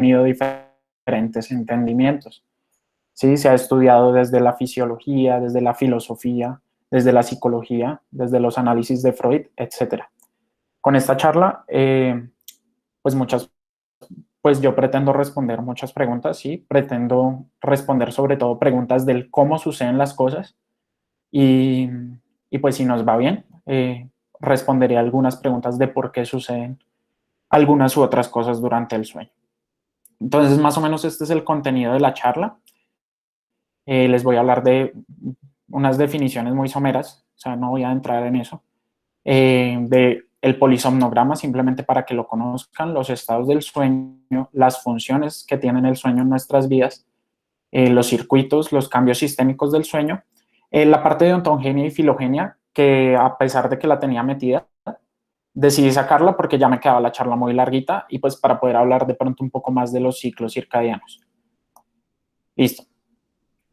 tenido diferentes entendimientos. ¿Sí? Se ha estudiado desde la fisiología, desde la filosofía, desde la psicología, desde los análisis de Freud, etc. Con esta charla, pues yo pretendo responder muchas preguntas, ¿sí? Pretendo responder sobre todo preguntas del cómo suceden las cosas y pues si nos va bien, responderé algunas preguntas de por qué suceden algunas u otras cosas durante el sueño. Entonces, más o menos este es el contenido de la charla. Les voy a hablar de unas definiciones muy someras, o sea, no voy a entrar en eso, de el polisomnograma, simplemente para que lo conozcan, los estados del sueño, las funciones que tiene el sueño en nuestras vidas, los circuitos, los cambios sistémicos del sueño, la parte de ontogenia y filogenia, que a pesar de que la tenía metida, decidí sacarla porque ya me quedaba la charla muy larguita y pues para poder hablar de pronto un poco más de los ciclos circadianos. Listo.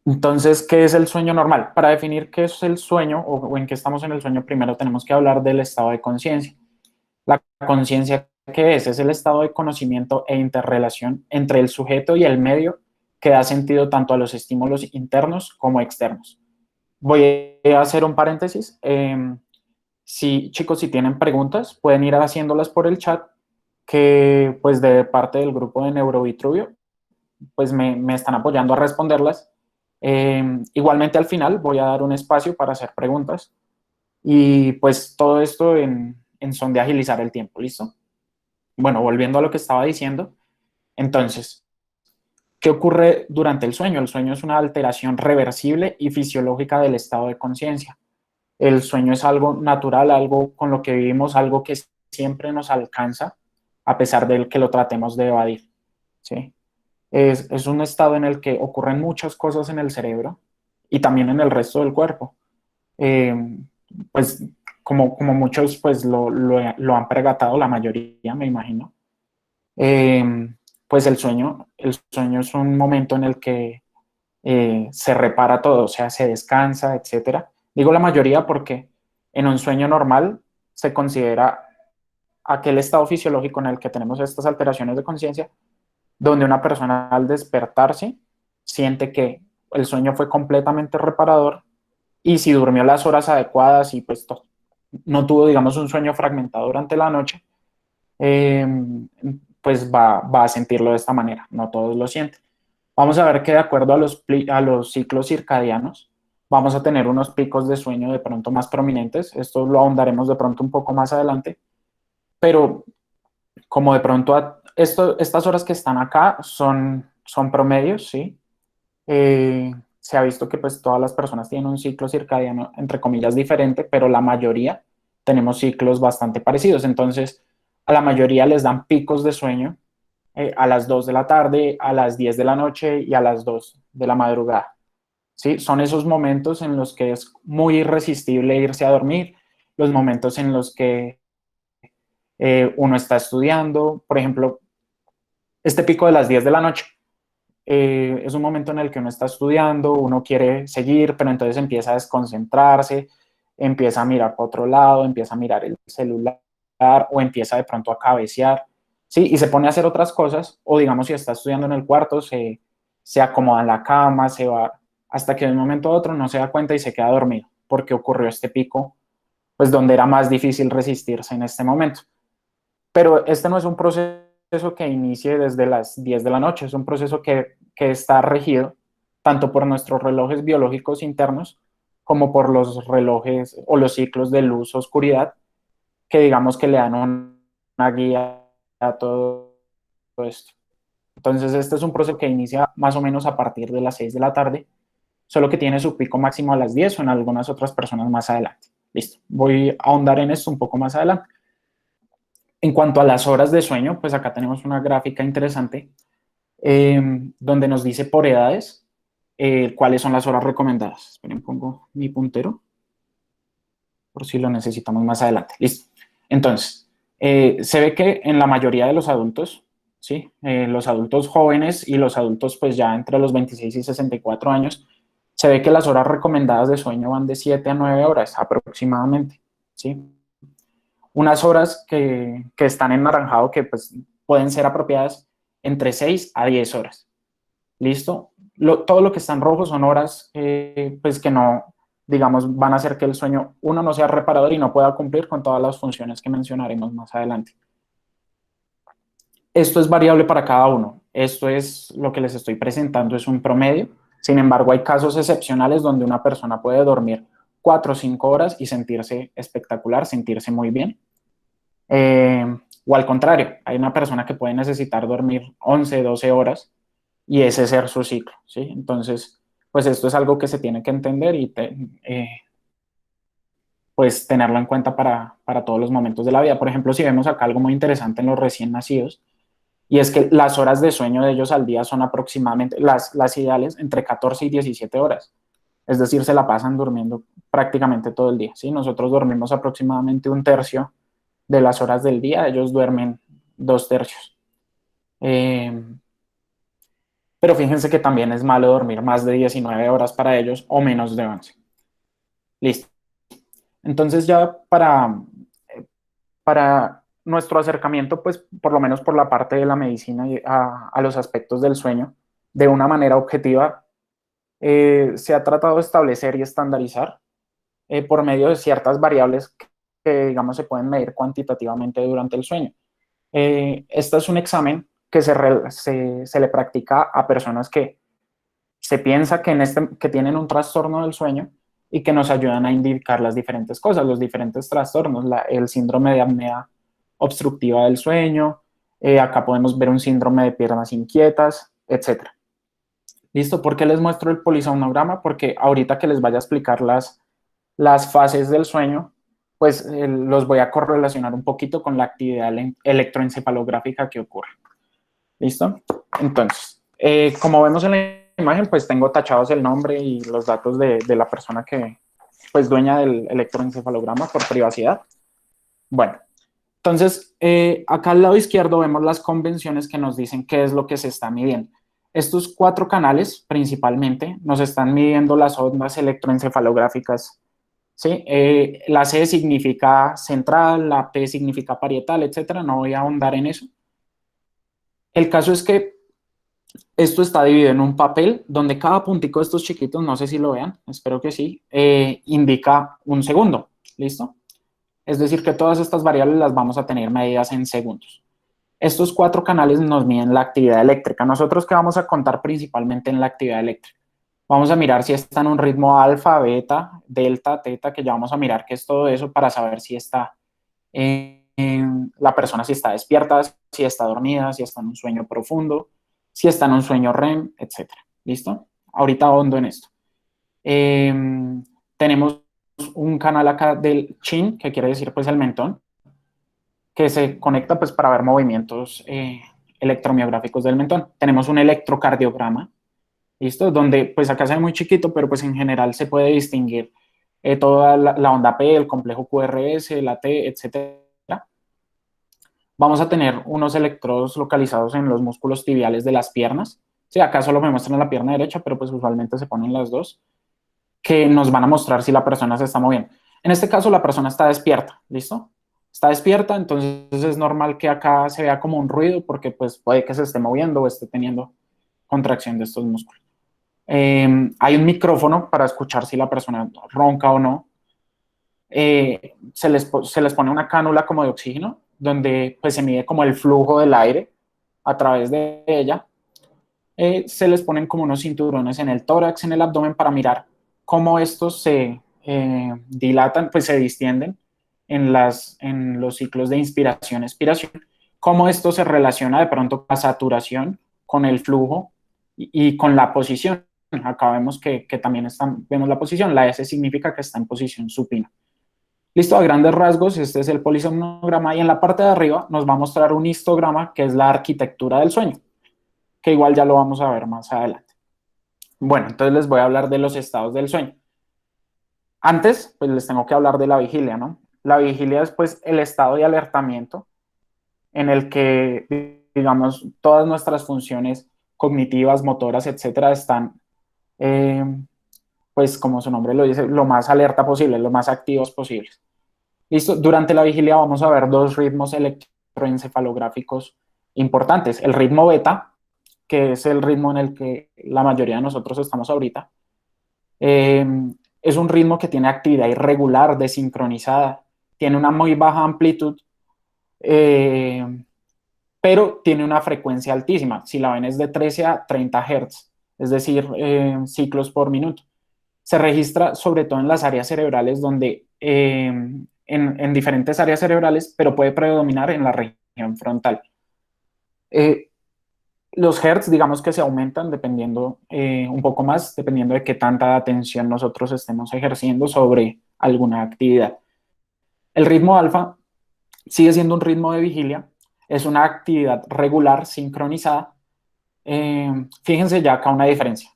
Entonces, ¿qué es el sueño normal? Para definir qué es el sueño o en qué estamos en el sueño, primero tenemos que hablar del estado de conciencia. La conciencia, ¿qué es? Es el estado de conocimiento e interrelación entre el sujeto y el medio que da sentido tanto a los estímulos internos como externos. Voy a hacer un paréntesis. Si, chicos, si tienen preguntas, pueden ir haciéndolas por el chat, que pues de parte del grupo de Neurovitruvio, pues me están apoyando a responderlas. Igualmente al final voy a dar un espacio para hacer preguntas y pues todo esto en son de agilizar el tiempo, ¿listo? Bueno, volviendo a lo que estaba diciendo, entonces, ¿qué ocurre durante el sueño? El sueño es una alteración reversible y fisiológica del estado de conciencia. El sueño es algo natural, algo con lo que vivimos, algo que siempre nos alcanza, a pesar de que lo tratemos de evadir, ¿sí? Es un estado en el que ocurren muchas cosas en el cerebro y también en el resto del cuerpo. Pues como muchos pues lo han pregatado, la mayoría me imagino, pues el sueño es un momento en el que se repara todo, o sea, se descansa, etcétera. Digo la mayoría porque en un sueño normal se considera aquel estado fisiológico en el que tenemos estas alteraciones de conciencia, donde una persona al despertarse siente que el sueño fue completamente reparador y si durmió las horas adecuadas y pues no tuvo, digamos, un sueño fragmentado durante la noche, eh, pues va a sentirlo de esta manera. No todos lo sienten. Vamos a ver que de acuerdo a los ciclos circadianos, vamos a tener unos picos de sueño de pronto más prominentes. Esto lo ahondaremos de pronto un poco más adelante, pero como de pronto estas horas que están acá son promedios, ¿sí? Se ha visto que pues todas las personas tienen un ciclo circadiano, entre comillas, diferente, pero la mayoría tenemos ciclos bastante parecidos. Entonces, a la mayoría les dan picos de sueño a las 2 de la tarde, a las 10 de la noche y a las 2 de la madrugada. ¿Sí? Son esos momentos en los que es muy irresistible irse a dormir, los momentos en los que uno está estudiando, por ejemplo, este pico de las 10 de la noche. Es un momento en el que uno está estudiando, uno quiere seguir, pero entonces empieza a desconcentrarse, empieza a mirar para otro lado, empieza a mirar el celular o empieza de pronto a cabecear, ¿sí? Y se pone a hacer otras cosas, o digamos si está estudiando en el cuarto, se acomoda en la cama, se va, hasta que de un momento a otro no se da cuenta y se queda dormido, porque ocurrió este pico, pues donde era más difícil resistirse en este momento. Pero este no es un proceso que inicie desde las 10 de la noche, es un proceso que está regido tanto por nuestros relojes biológicos internos como por los relojes o los ciclos de luz-oscuridad que digamos que le dan una guía a todo esto. Entonces este es un proceso que inicia más o menos a partir de las 6 de la tarde, solo que tiene su pico máximo a las 10 o en algunas otras personas más adelante. Listo, voy a ahondar en esto un poco más adelante. En cuanto a las horas de sueño, pues acá tenemos una gráfica interesante donde nos dice por edades cuáles son las horas recomendadas. Esperen, pongo mi puntero por si lo necesitamos más adelante. Listo. Entonces, se ve que en la mayoría de los adultos, ¿sí? Los adultos jóvenes y los adultos pues ya entre los 26 y 64 años, se ve que las horas recomendadas de sueño van de 7 a 9 horas aproximadamente, ¿sí? Unas horas que están en naranjado que pues pueden ser apropiadas entre 6 a 10 horas. ¿Listo? Todo lo que está en rojo son horas pues que no, digamos, van a hacer que el sueño, uno, no sea reparador y no pueda cumplir con todas las funciones que mencionaremos más adelante. Esto es variable para cada uno. Esto es lo que les estoy presentando, es un promedio. Sin embargo, hay casos excepcionales donde una persona puede dormir 4 o 5 horas y sentirse espectacular, sentirse muy bien. O al contrario, hay una persona que puede necesitar dormir 11, 12 horas y ese ser su ciclo, ¿sí? Entonces, pues esto es algo que se tiene que entender y pues tenerlo en cuenta para todos los momentos de la vida. Por ejemplo, si vemos acá algo muy interesante en los recién nacidos, y es que las horas de sueño de ellos al día son aproximadamente, las ideales, entre 14 y 17 horas. Es decir, se la pasan durmiendo prácticamente todo el día, ¿sí? Nosotros dormimos aproximadamente un tercio de las horas del día, ellos duermen 2 tercios. Pero fíjense que también es malo dormir más de 19 horas para ellos o menos de 11. Listo. Entonces ya para nuestro acercamiento, pues por lo menos por la parte de la medicina y a los aspectos del sueño, de una manera objetiva, se ha tratado de establecer y estandarizar por medio de ciertas variables que, digamos, se pueden medir cuantitativamente durante el sueño. Este es un examen que se le practica a personas que se piensa que tienen un trastorno del sueño y que nos ayudan a indicar las diferentes cosas, los diferentes trastornos, el síndrome de apnea obstructiva del sueño, acá podemos ver un síndrome de piernas inquietas, etc. ¿Listo? ¿Por qué les muestro el polisomnograma? Porque ahorita que les vaya a explicar las fases del sueño, pues los voy a correlacionar un poquito con la actividad electroencefalográfica que ocurre. ¿Listo? Entonces, como vemos en la imagen, pues tengo tachados el nombre y los datos de la persona que, pues, dueña del electroencefalograma por privacidad. Bueno, entonces, acá al lado izquierdo vemos las convenciones que nos dicen qué es lo que se está midiendo. Estos 4 canales, principalmente, nos están midiendo las ondas electroencefalográficas, ¿sí? La C significa central, la P significa parietal, etcétera. No voy a ahondar en eso. El caso es que esto está dividido en un papel donde cada puntico de estos chiquitos, no sé si lo vean, espero que sí, indica un segundo, ¿listo? Es decir, que todas estas variables las vamos a tener medidas en segundos. Estos 4 canales nos miden la actividad eléctrica. ¿Nosotros qué vamos a contar principalmente en la actividad eléctrica? Vamos a mirar si está en un ritmo alfa, beta, delta, teta, que ya vamos a mirar qué es todo eso para saber si está la persona, si está despierta, si está dormida, si está en un sueño profundo, si está en un sueño REM, etc. ¿Listo? Ahorita ahondo en esto. Tenemos un canal acá del chin, que quiere decir pues el mentón, que se conecta pues para ver movimientos electromiográficos del mentón. Tenemos un electrocardiograma, ¿listo? Donde pues acá se ve muy chiquito, pero pues en general se puede distinguir toda la onda P, el complejo QRS, la T, etcétera. Vamos a tener unos electrodos localizados en los músculos tibiales de las piernas. Sí, acá solo me muestran la pierna derecha, pero pues usualmente se ponen las dos, que nos van a mostrar si la persona se está moviendo. En este caso, la persona está despierta, ¿listo? Está despierta, entonces es normal que acá se vea como un ruido porque pues puede que se esté moviendo o esté teniendo contracción de estos músculos. Hay un micrófono para escuchar si la persona ronca o no. Se les pone una cánula como de oxígeno, donde pues se mide como el flujo del aire a través de ella. Se les ponen como unos cinturones en el tórax, en el abdomen, para mirar cómo estos se dilatan, pues se distienden en los ciclos de inspiración-expiración, cómo esto se relaciona de pronto con la saturación, con el flujo y con la posición. Acá vemos que también vemos la posición, la S significa que está en posición supina. Listo, a grandes rasgos, este es el polisomnograma y en la parte de arriba nos va a mostrar un histograma que es la arquitectura del sueño, que igual ya lo vamos a ver más adelante. Bueno, entonces les voy a hablar de los estados del sueño. Antes, pues les tengo que hablar de la vigilia, ¿no? La vigilia es pues el estado de alertamiento en el que, digamos, todas nuestras funciones cognitivas, motoras, etcétera, están, pues como su nombre lo dice, lo más alerta posible, lo más activos posibles. Listo, durante la vigilia vamos a ver 2 ritmos electroencefalográficos importantes. El ritmo beta, que es el ritmo en el que la mayoría de nosotros estamos ahorita, eh, es un ritmo que tiene actividad irregular, desincronizada, tiene una muy baja amplitud, eh, pero tiene una frecuencia altísima. Si la ven es de 13 a 30 Hz, es decir, ciclos por minuto. Se registra sobre todo en las áreas cerebrales donde, en diferentes áreas cerebrales, pero puede predominar en la región frontal. Eh, los hertz, digamos que se aumentan dependiendo un poco más, dependiendo de qué tanta atención nosotros estemos ejerciendo sobre alguna actividad. El ritmo alfa sigue siendo un ritmo de vigilia, es una actividad regular, sincronizada. Fíjense ya acá una diferencia.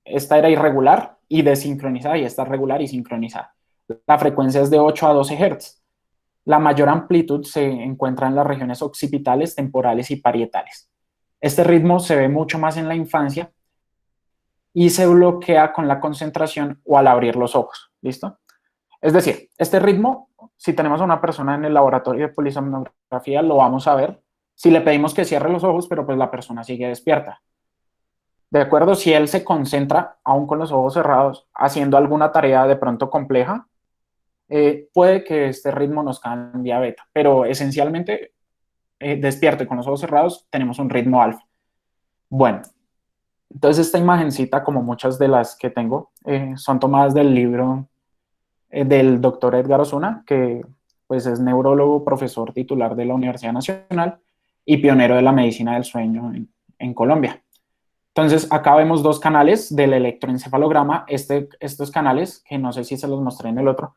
Esta era irregular y desincronizada, y esta regular y sincronizada. La frecuencia es de 8 a 12 Hz. La mayor amplitud se encuentra en las regiones occipitales, temporales y parietales. Este ritmo se ve mucho más en la infancia y se bloquea con la concentración o al abrir los ojos. ¿Listo? Es decir, este ritmo, si tenemos a una persona en el laboratorio de polisomnografía, lo vamos a ver si le pedimos que cierre los ojos, pero pues la persona sigue despierta. De acuerdo, si él se concentra, aún con los ojos cerrados, haciendo alguna tarea de pronto compleja, puede que este ritmo nos cambie a beta, pero esencialmente, despierto y con los ojos cerrados, tenemos un ritmo alfa. Bueno, entonces esta imagencita, como muchas de las que tengo, son tomadas del libro del doctor Edgar Osuna, que pues es neurólogo, profesor titular de la Universidad Nacional y pionero de la medicina del sueño en Colombia. Entonces, acá vemos dos canales del electroencefalograma. Estos canales, que no sé si se los mostré en el otro,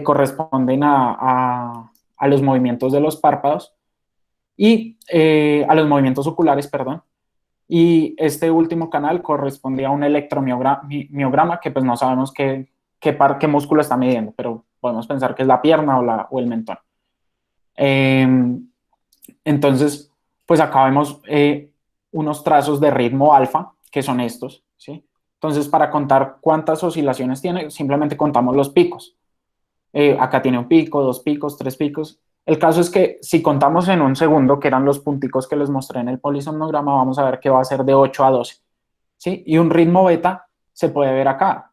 corresponden a los movimientos de los párpados y a los movimientos oculares, perdón. Y este último canal corresponde a un electromiograma que pues no sabemos qué músculo está midiendo, pero podemos pensar que es la pierna o el mentón. Entonces, pues acá vemos unos trazos de ritmo alfa, que son estos, ¿sí? Entonces, para contar cuántas oscilaciones tiene, simplemente contamos los picos. Acá tiene un pico, dos picos, tres picos. El caso es que si contamos en un segundo, que eran los punticos que les mostré en el polisomnograma, vamos a ver que va a ser de 8 a 12, ¿sí? Y un ritmo beta se puede ver acá.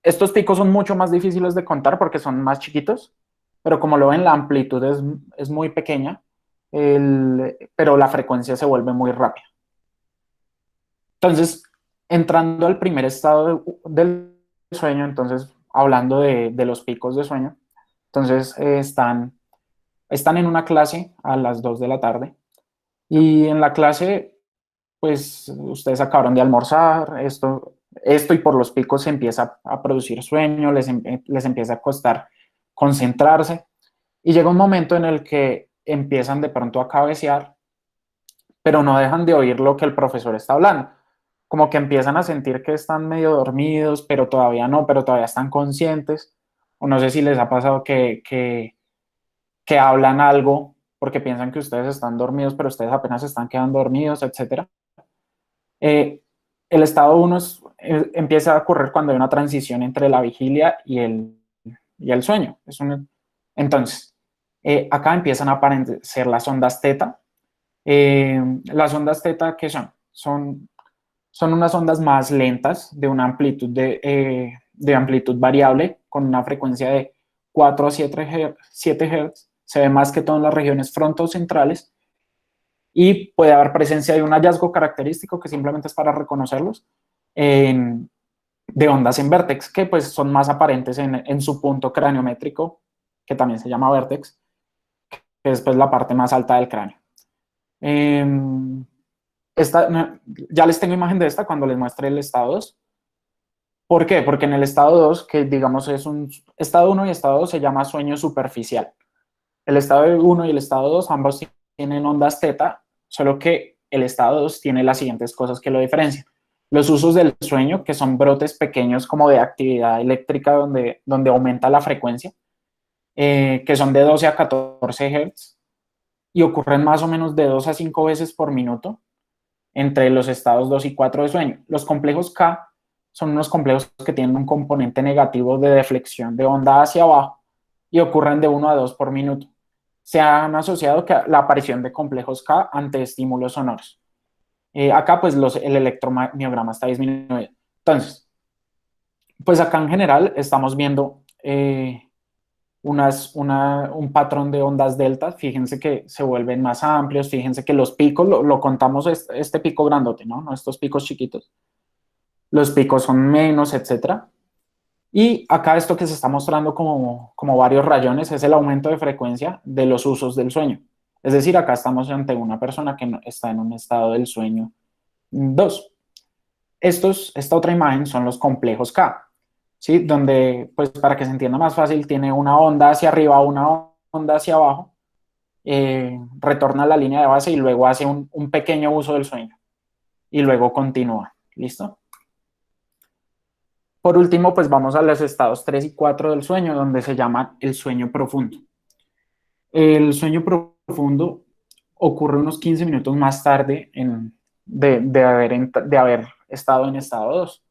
Estos picos son mucho más difíciles de contar porque son más chiquitos, pero como lo ven, la amplitud es muy pequeña, pero la frecuencia se vuelve muy rápida. Entonces, entrando al primer estado del sueño, entonces, hablando de los picos de sueño, entonces están en una clase a las 2 de la tarde y en la clase, pues, ustedes acabaron de almorzar, esto y por los picos se empieza a producir sueño, les empieza a costar concentrarse y llega un momento en el que empiezan de pronto a cabecear, pero no dejan de oír lo que el profesor está hablando. Como que empiezan a sentir que están medio dormidos, pero todavía no, pero todavía están conscientes. O no sé si les ha pasado que hablan algo porque piensan que ustedes están dormidos, pero ustedes apenas están quedando dormidos, etc. El estado 1 empieza a ocurrir cuando hay una transición entre la vigilia y el sueño. Entonces, acá empiezan a aparecer las ondas teta. Las ondas teta, ¿qué son? Son unas ondas más lentas de una amplitud de amplitud variable con una frecuencia de 4 a 7 Hz. Se ve más que todo en las regiones frontocentrales y puede haber presencia de un hallazgo característico que simplemente es para reconocerlos de ondas en vértex, que pues son más aparentes en su punto craniométrico, que también se llama vértex, que es pues la parte más alta del cráneo. Ya les tengo imagen de esta cuando les muestre el estado 2. ¿Por qué? Porque en el estado 2, que digamos es un estado 1 y estado 2, se llama sueño superficial. El estado 1 y el estado 2 ambos tienen ondas teta, solo que el estado 2 tiene las siguientes cosas que lo diferencian. Los usos del sueño, que son brotes pequeños como de actividad eléctrica donde aumenta la frecuencia, que son de 12 a 14 Hz y ocurren más o menos de 2 a 5 veces por minuto entre los estados 2 y 4 de sueño. Los complejos K son unos complejos que tienen un componente negativo de deflexión de onda hacia abajo y ocurren de 1 a 2 por minuto. se han asociado que la aparición de complejos K ante estímulos sonoros. Acá pues el electromiograma está disminuido. Entonces, pues acá en general estamos viendo un patrón de ondas delta. Fíjense que se vuelven más amplios, fíjense que los picos, lo contamos este pico grandote, ¿no? No estos picos chiquitos. Los picos son menos, etcétera. Y acá esto que se está mostrando como varios rayones es el aumento de frecuencia de los usos del sueño. Es decir, acá estamos ante una persona que está en un estado del sueño 2. Esta otra imagen son los complejos K, ¿sí? Donde, pues para que se entienda más fácil, tiene una onda hacia arriba, una onda hacia abajo, retorna a la línea de base y luego hace un pequeño uso del sueño. Y luego continúa. ¿Listo? Por último, pues vamos a los estados 3 y 4 del sueño, donde se llama el sueño profundo. El sueño profundo ocurre unos 15 minutos más tarde de haber estado en estado 2.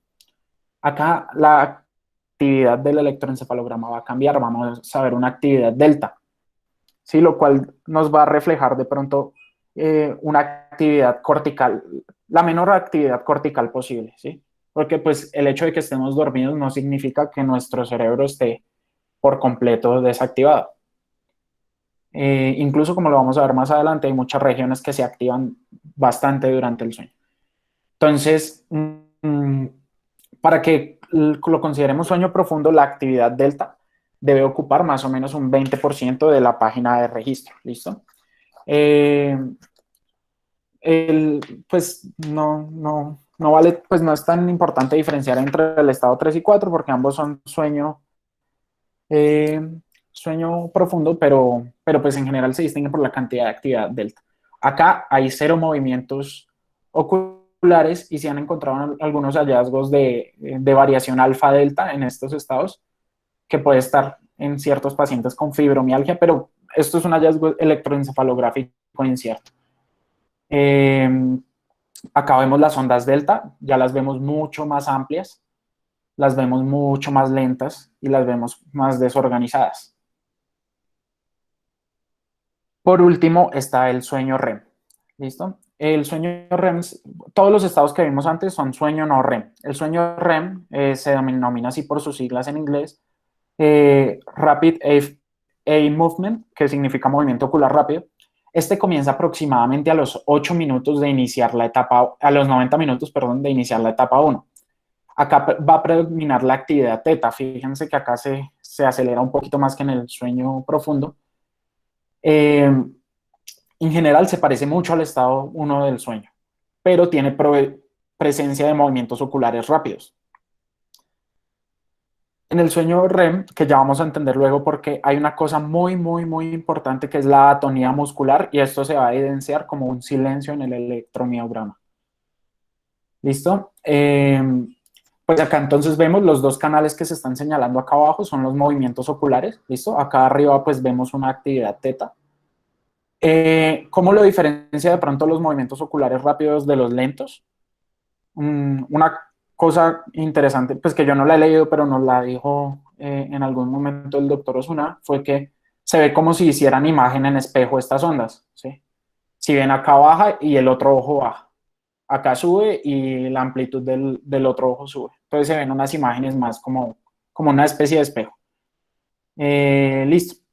Acá la actividad del electroencefalograma va a cambiar, vamos a ver una actividad delta, ¿sí? Lo cual nos va a reflejar de pronto una actividad cortical, la menor actividad cortical posible, ¿sí? Porque pues el hecho de que estemos dormidos no significa que nuestro cerebro esté por completo desactivado. Incluso como lo vamos a ver más adelante, hay muchas regiones que se activan bastante durante el sueño. Entonces, para que lo consideremos sueño profundo, la actividad delta debe ocupar más o menos un 20% de la página de registro. ¿Listo? Pues no vale, pues no es tan importante diferenciar entre el estado 3 y 4 porque ambos son sueño profundo, pero pues en general se distinguen por la cantidad de actividad delta. Acá hay 0 movimientos oculares y se han encontrado algunos hallazgos de variación alfa-delta en estos estados, que puede estar en ciertos pacientes con fibromialgia, pero esto es un hallazgo electroencefalográfico incierto. Acá vemos las ondas delta, ya las vemos mucho más amplias, las vemos mucho más lentas y las vemos más desorganizadas. Por último está el sueño REM. ¿Listo? El sueño REM, todos los estados que vimos antes son sueño no REM. El sueño REM se denomina así por sus siglas en inglés, Rapid Eye Movement, que significa movimiento ocular rápido. Este comienza aproximadamente a los 8 minutos de iniciar la etapa, a los 90 minutos, perdón, de iniciar la etapa 1. Acá va a predominar la actividad teta. Fíjense que acá se acelera un poquito más que en el sueño profundo. En general se parece mucho al estado 1 del sueño, pero tiene presencia de movimientos oculares rápidos. En el sueño REM, que ya vamos a entender luego porque hay una cosa muy, muy, muy importante que es la atonía muscular y esto se va a evidenciar como un silencio en el electromiograma. ¿Listo? Pues acá entonces vemos los dos canales que se están señalando acá abajo son los movimientos oculares. ¿Listo? Acá arriba pues vemos una actividad teta. ¿Cómo lo diferencia de pronto los movimientos oculares rápidos de los lentos? Una cosa interesante, pues que yo no la he leído, pero nos la dijo en algún momento el doctor Osuna, fue que se ve como si hicieran imagen en espejo estas ondas, ¿sí? Si ven acá baja y el otro ojo baja, acá sube y la amplitud del otro ojo sube. Entonces se ven unas imágenes más como una especie de espejo. Listo.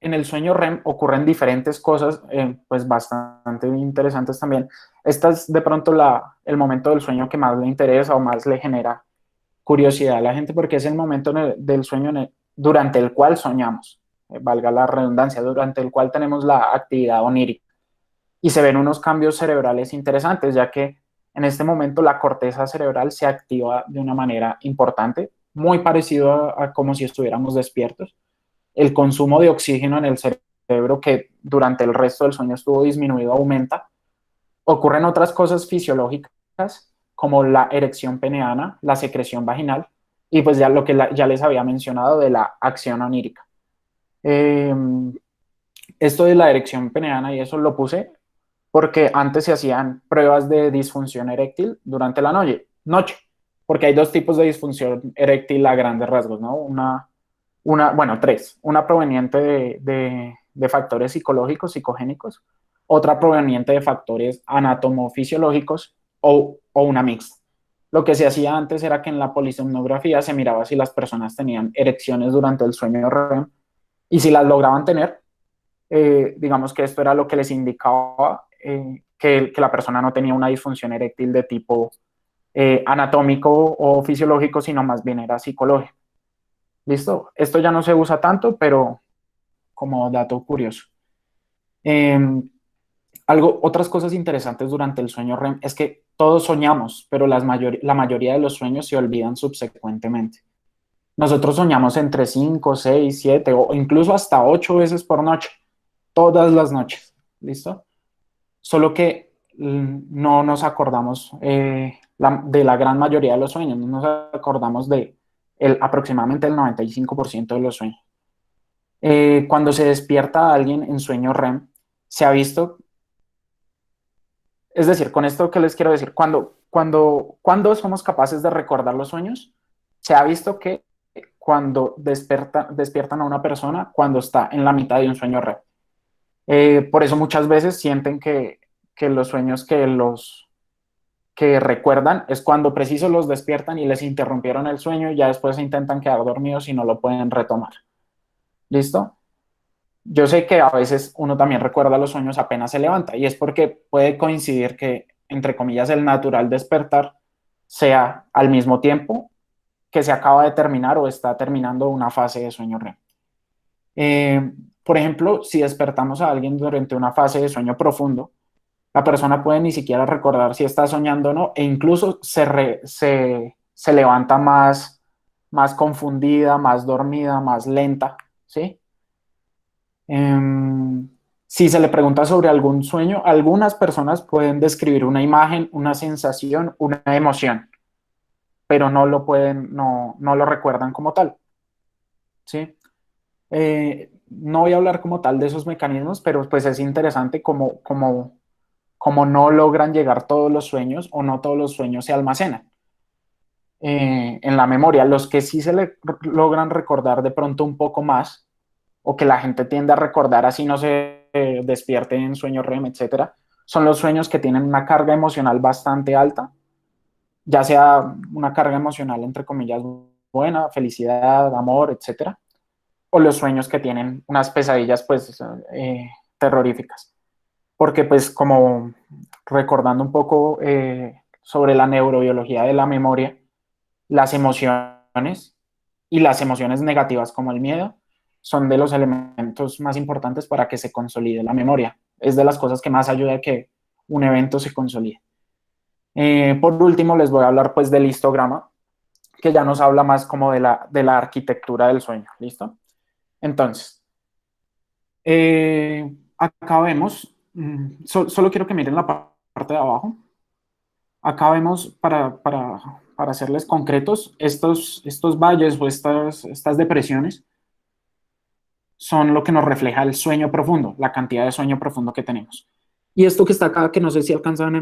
En el sueño REM ocurren diferentes cosas, pues bastante interesantes también. Este es de pronto el momento del sueño que más le interesa o más le genera curiosidad a la gente porque es el momento del sueño durante el cual soñamos, valga la redundancia, durante el cual tenemos la actividad onírica. Y se ven unos cambios cerebrales interesantes, ya que en este momento la corteza cerebral se activa de una manera importante, muy parecido a como si estuviéramos despiertos. El consumo de oxígeno en el cerebro, que durante el resto del sueño estuvo disminuido, aumenta. Ocurren otras cosas fisiológicas, como la erección peneana, la secreción vaginal, y pues ya lo que ya les había mencionado de la acción onírica. Esto de la erección peneana y eso lo puse porque antes se hacían pruebas de disfunción eréctil durante la noche, porque hay dos tipos de disfunción eréctil a grandes rasgos, ¿no? bueno, tres. Una proveniente de factores psicológicos, psicogénicos, otra proveniente de factores anatomofisiológicos o una mixta. Lo que se hacía antes era que en la polisomnografía se miraba si las personas tenían erecciones durante el sueño REM y si las lograban tener, digamos que esto era lo que les indicaba que la persona no tenía una disfunción eréctil de tipo anatómico o fisiológico, sino más bien era psicológico. ¿Listo? Esto ya no se usa tanto, pero como dato curioso. Eh, otras cosas interesantes durante el sueño REM es que todos soñamos, pero la mayoría de los sueños se olvidan subsecuentemente. Nosotros soñamos entre 5, 6, 7 o incluso hasta 8 veces por noche, todas las noches. ¿Listo? Solo que no nos acordamos de la gran mayoría de los sueños, no nos acordamos de aproximadamente el 95% de los sueños. Cuando se despierta a alguien en sueño REM, se ha visto, es decir, con esto que les quiero decir, cuando somos capaces de recordar los sueños, se ha visto que cuando despiertan a una persona cuando está en la mitad de un sueño REM. Por eso muchas veces sienten que los sueños que recuerdan es cuando preciso los despiertan y les interrumpieron el sueño y ya después se intentan quedar dormidos y no lo pueden retomar. ¿Listo? Yo sé que a veces uno también recuerda los sueños apenas se levanta y es porque puede coincidir que, entre comillas, el natural despertar sea al mismo tiempo que se acaba de terminar o está terminando una fase de sueño REM. Por ejemplo, si despertamos a alguien durante una fase de sueño profundo, la persona puede ni siquiera recordar si está soñando o no, e incluso se levanta más confundida, más dormida, más lenta, ¿sí? Si se le pregunta sobre algún sueño, algunas personas pueden describir una imagen, una sensación, una emoción, pero no lo recuerdan como tal, ¿sí? No voy a hablar como tal de esos mecanismos, pero pues es interesante como no logran llegar todos los sueños o no todos los sueños se almacenan en la memoria. Los que sí se le logran recordar de pronto un poco más o que la gente tiende a recordar así no se despierte en sueño REM, etcétera, son los sueños que tienen una carga emocional bastante alta, ya sea una carga emocional entre comillas buena, felicidad, amor, etcétera, o los sueños que tienen unas pesadillas pues terroríficas. Porque pues como recordando un poco sobre la neurobiología de la memoria, las emociones y las emociones negativas como el miedo son de los elementos más importantes para que se consolide la memoria. Es de las cosas que más ayuda a que un evento se consolide. Por último, les voy a hablar pues del histograma, que ya nos habla más como de la arquitectura del sueño. ¿Listo? Entonces, acá vemos, solo quiero que miren la parte de abajo. Acá vemos, para serles concretos, estos valles o estas depresiones son lo que nos refleja el sueño profundo, la cantidad de sueño profundo que tenemos. Y esto que está acá, que no sé si alcanzan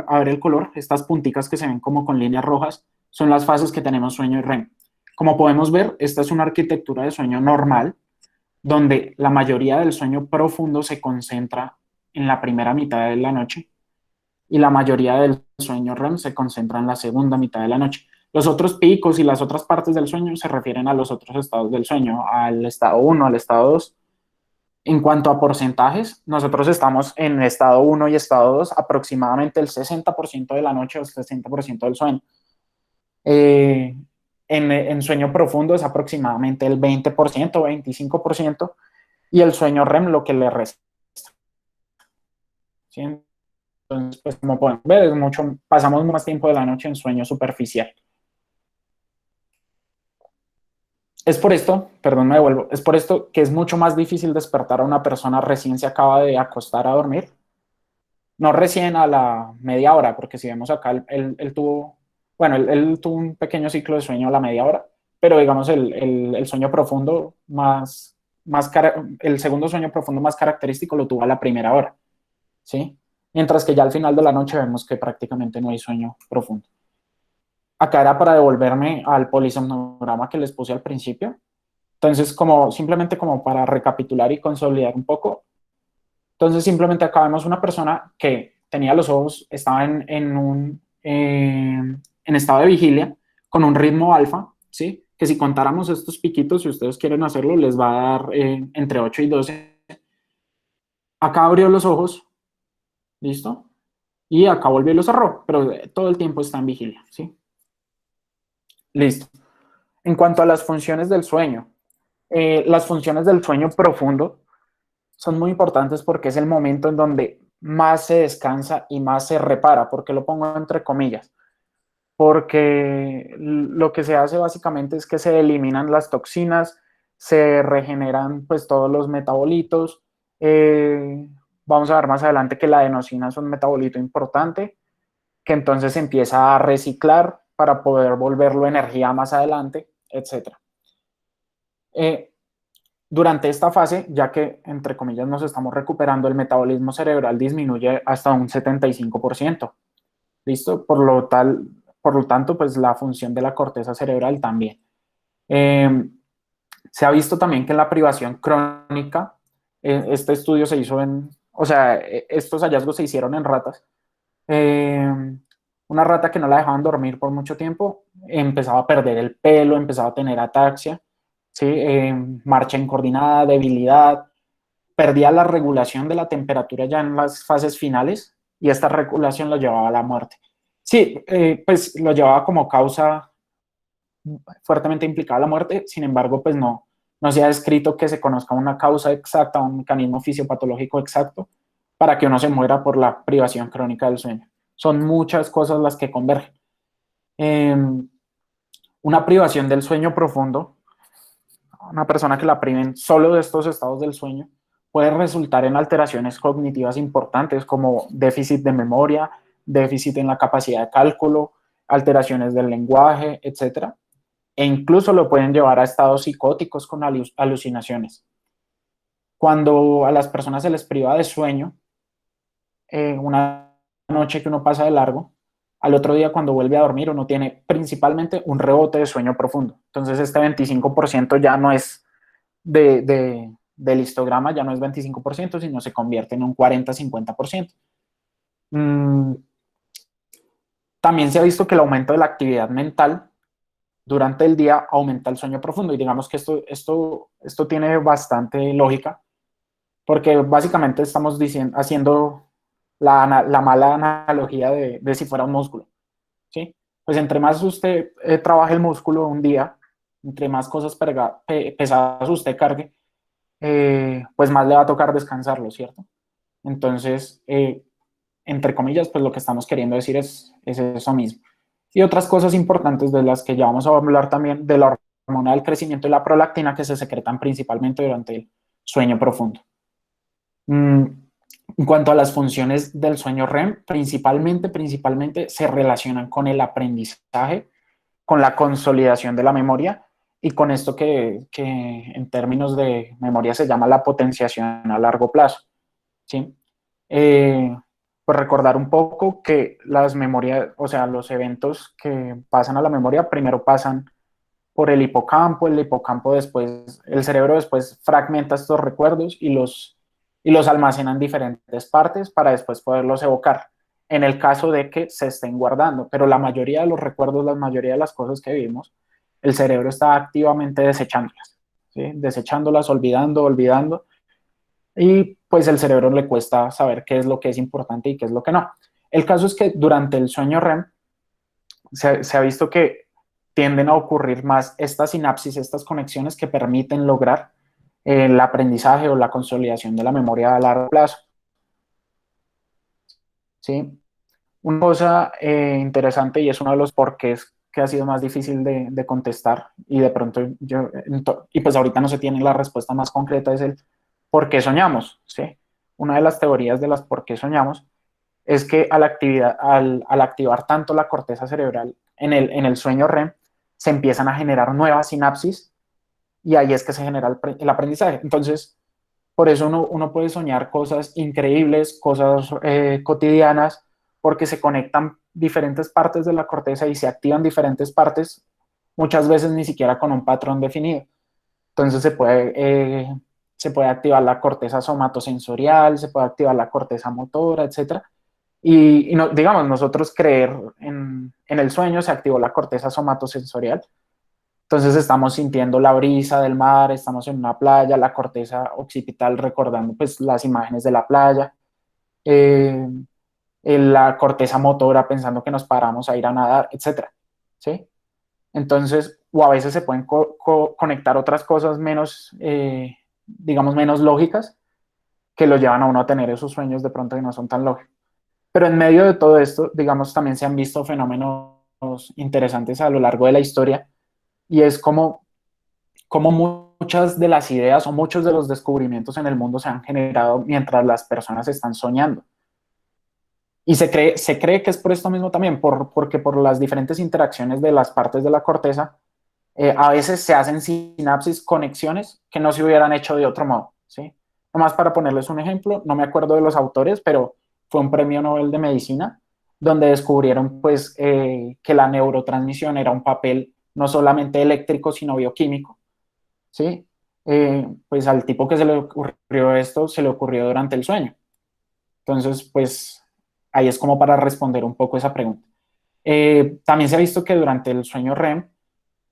a ver el color, estas punticas que se ven como con líneas rojas, son las fases que tenemos sueño y REM. Como podemos ver, esta es una arquitectura de sueño normal, donde la mayoría del sueño profundo se concentra en la primera mitad de la noche y la mayoría del sueño REM se concentra en la segunda mitad de la noche. Los otros picos y las otras partes del sueño se refieren a los otros estados del sueño, al estado 1, al estado 2. En cuanto a porcentajes, nosotros estamos en estado 1 y estado 2 aproximadamente el 60% de la noche o el 60% del sueño. En sueño profundo es aproximadamente el 20%, 25%, y el sueño REM lo que le resta. ¿Sí? Entonces, pues como pueden ver, pasamos más tiempo de la noche en sueño superficial. Es por esto, perdón, me devuelvo, es por esto que es mucho más difícil despertar a una persona recién se acaba de acostar a dormir. No recién a la media hora, porque si vemos acá, él tuvo, bueno, él tuvo un pequeño ciclo de sueño a la media hora, pero digamos el sueño profundo el segundo sueño profundo más característico lo tuvo a la primera hora, ¿sí? Mientras que ya al final de la noche vemos que prácticamente no hay sueño profundo. Acá era para devolverme al polisomnograma que les puse al principio. Entonces, simplemente como para recapitular y consolidar un poco, entonces simplemente acá vemos una persona que tenía los ojos, estaba en estado de vigilia, con un ritmo alfa, ¿sí? Que si contáramos estos piquitos, si ustedes quieren hacerlo, les va a dar entre 8 y 12. Acá abrió los ojos, ¿listo? Y acá volvió y los cerró, pero todo el tiempo está en vigilia, ¿sí? Listo. En cuanto a las funciones del sueño, las funciones del sueño profundo son muy importantes porque es el momento en donde más se descansa y más se repara. ¿Por qué lo pongo entre comillas? Porque lo que se hace básicamente es que se eliminan las toxinas, se regeneran pues todos los metabolitos. Vamos a ver más adelante que la adenosina es un metabolito importante, que entonces se empieza a reciclar para poder volverlo energía más adelante, etcétera. Durante esta fase, ya que entre comillas nos estamos recuperando, el metabolismo cerebral disminuye hasta un 75%. ¿Listo? Por lo tanto, pues la función de la corteza cerebral también. Se ha visto también que en la privación crónica, este estudio se hizo o sea, estos hallazgos se hicieron en ratas. Una rata que no la dejaban dormir por mucho tiempo empezaba a perder el pelo, empezaba a tener ataxia, ¿sí? Marcha incoordinada, debilidad, perdía la regulación de la temperatura ya en las fases finales y esta regulación lo llevaba a la muerte. Sí, pues lo llevaba como causa fuertemente implicada a la muerte, sin embargo, pues no se ha descrito que se conozca una causa exacta, un mecanismo fisiopatológico exacto para que uno se muera por la privación crónica del sueño. Son muchas cosas las que convergen. Una privación del sueño profundo, una persona que la priven solo de estos estados del sueño, puede resultar en alteraciones cognitivas importantes como déficit de memoria, déficit en la capacidad de cálculo, alteraciones del lenguaje, etcétera, e incluso lo pueden llevar a estados psicóticos con alucinaciones. Cuando a las personas se les priva de sueño, una noche que uno pasa de largo, al otro día cuando vuelve a dormir uno tiene principalmente un rebote de sueño profundo. Entonces este 25% ya no es del histograma, ya no es 25%, sino se convierte en un 40-50%. También se ha visto que el aumento de la actividad mental durante el día aumenta el sueño profundo. Y digamos que esto tiene bastante lógica, porque básicamente estamos haciendo la mala analogía de si fuera un músculo, ¿sí? Pues entre más usted trabaje el músculo un día, entre más cosas pesadas usted cargue, pues más le va a tocar descansarlo, ¿cierto? Entonces, entre comillas, pues lo que estamos queriendo decir es eso mismo. Y otras cosas importantes de las que ya vamos a hablar también, de la hormona del crecimiento y la prolactina, que se secretan principalmente durante el sueño profundo. En cuanto a las funciones del sueño REM, principalmente se relacionan con el aprendizaje, con la consolidación de la memoria y con esto que en términos de memoria se llama la potenciación a largo plazo, ¿sí? Pues recordar un poco que las memorias, o sea, los eventos que pasan a la memoria primero pasan por el hipocampo después, el cerebro después fragmenta estos recuerdos y los almacena en diferentes partes para después poderlos evocar, en el caso de que se estén guardando. Pero la mayoría de los recuerdos, la mayoría de las cosas que vivimos, el cerebro está activamente desechándolas, ¿sí? Desechándolas, olvidando, y pues el cerebro le cuesta saber qué es lo que es importante y qué es lo que no. El caso es que durante el sueño REM se ha visto que tienden a ocurrir más estas sinapsis, estas conexiones que permiten lograr el aprendizaje o la consolidación de la memoria a largo plazo. ¿Sí? Una cosa interesante, y es uno de los porqués que ha sido más difícil de contestar, y de pronto y pues ahorita no se tiene la respuesta más concreta, es el por qué soñamos. ¿Sí? Una de las teorías de las por qué soñamos es que al activar tanto la corteza cerebral en el sueño REM, se empiezan a generar nuevas sinapsis y ahí es que se genera el aprendizaje. Entonces, por eso uno puede soñar cosas increíbles, cosas cotidianas, porque se conectan diferentes partes de la corteza y se activan diferentes partes, muchas veces ni siquiera con un patrón definido. Entonces se puede activar la corteza somatosensorial, se puede activar la corteza motora, etcétera. Y no, digamos, nosotros creer en el sueño se activó la corteza somatosensorial. Entonces estamos sintiendo la brisa del mar, estamos en una playa, la corteza occipital recordando pues las imágenes de la playa, eh, la corteza motora pensando que nos paramos a ir a nadar, etcétera, ¿sí? Entonces, o a veces se pueden conectar otras cosas menos, digamos, menos lógicas que lo llevan a uno a tener esos sueños de pronto que no son tan lógicos. Pero en medio de todo esto, digamos, también se han visto fenómenos interesantes a lo largo de la historia y es como muchas de las ideas o muchos de los descubrimientos en el mundo se han generado mientras las personas están soñando. Y se cree que es por esto mismo también, porque por las diferentes interacciones de las partes de la corteza, a veces se hacen sinapsis, conexiones que no se hubieran hecho de otro modo, ¿sí? Nomás para ponerles un ejemplo, no me acuerdo de los autores, pero fue un premio Nobel de Medicina, donde descubrieron pues que la neurotransmisión era un papel no solamente eléctrico, sino bioquímico, ¿sí? Pues al tipo que se le ocurrió esto, se le ocurrió durante el sueño. Entonces, pues ahí es como para responder un poco esa pregunta. También se ha visto que durante el sueño REM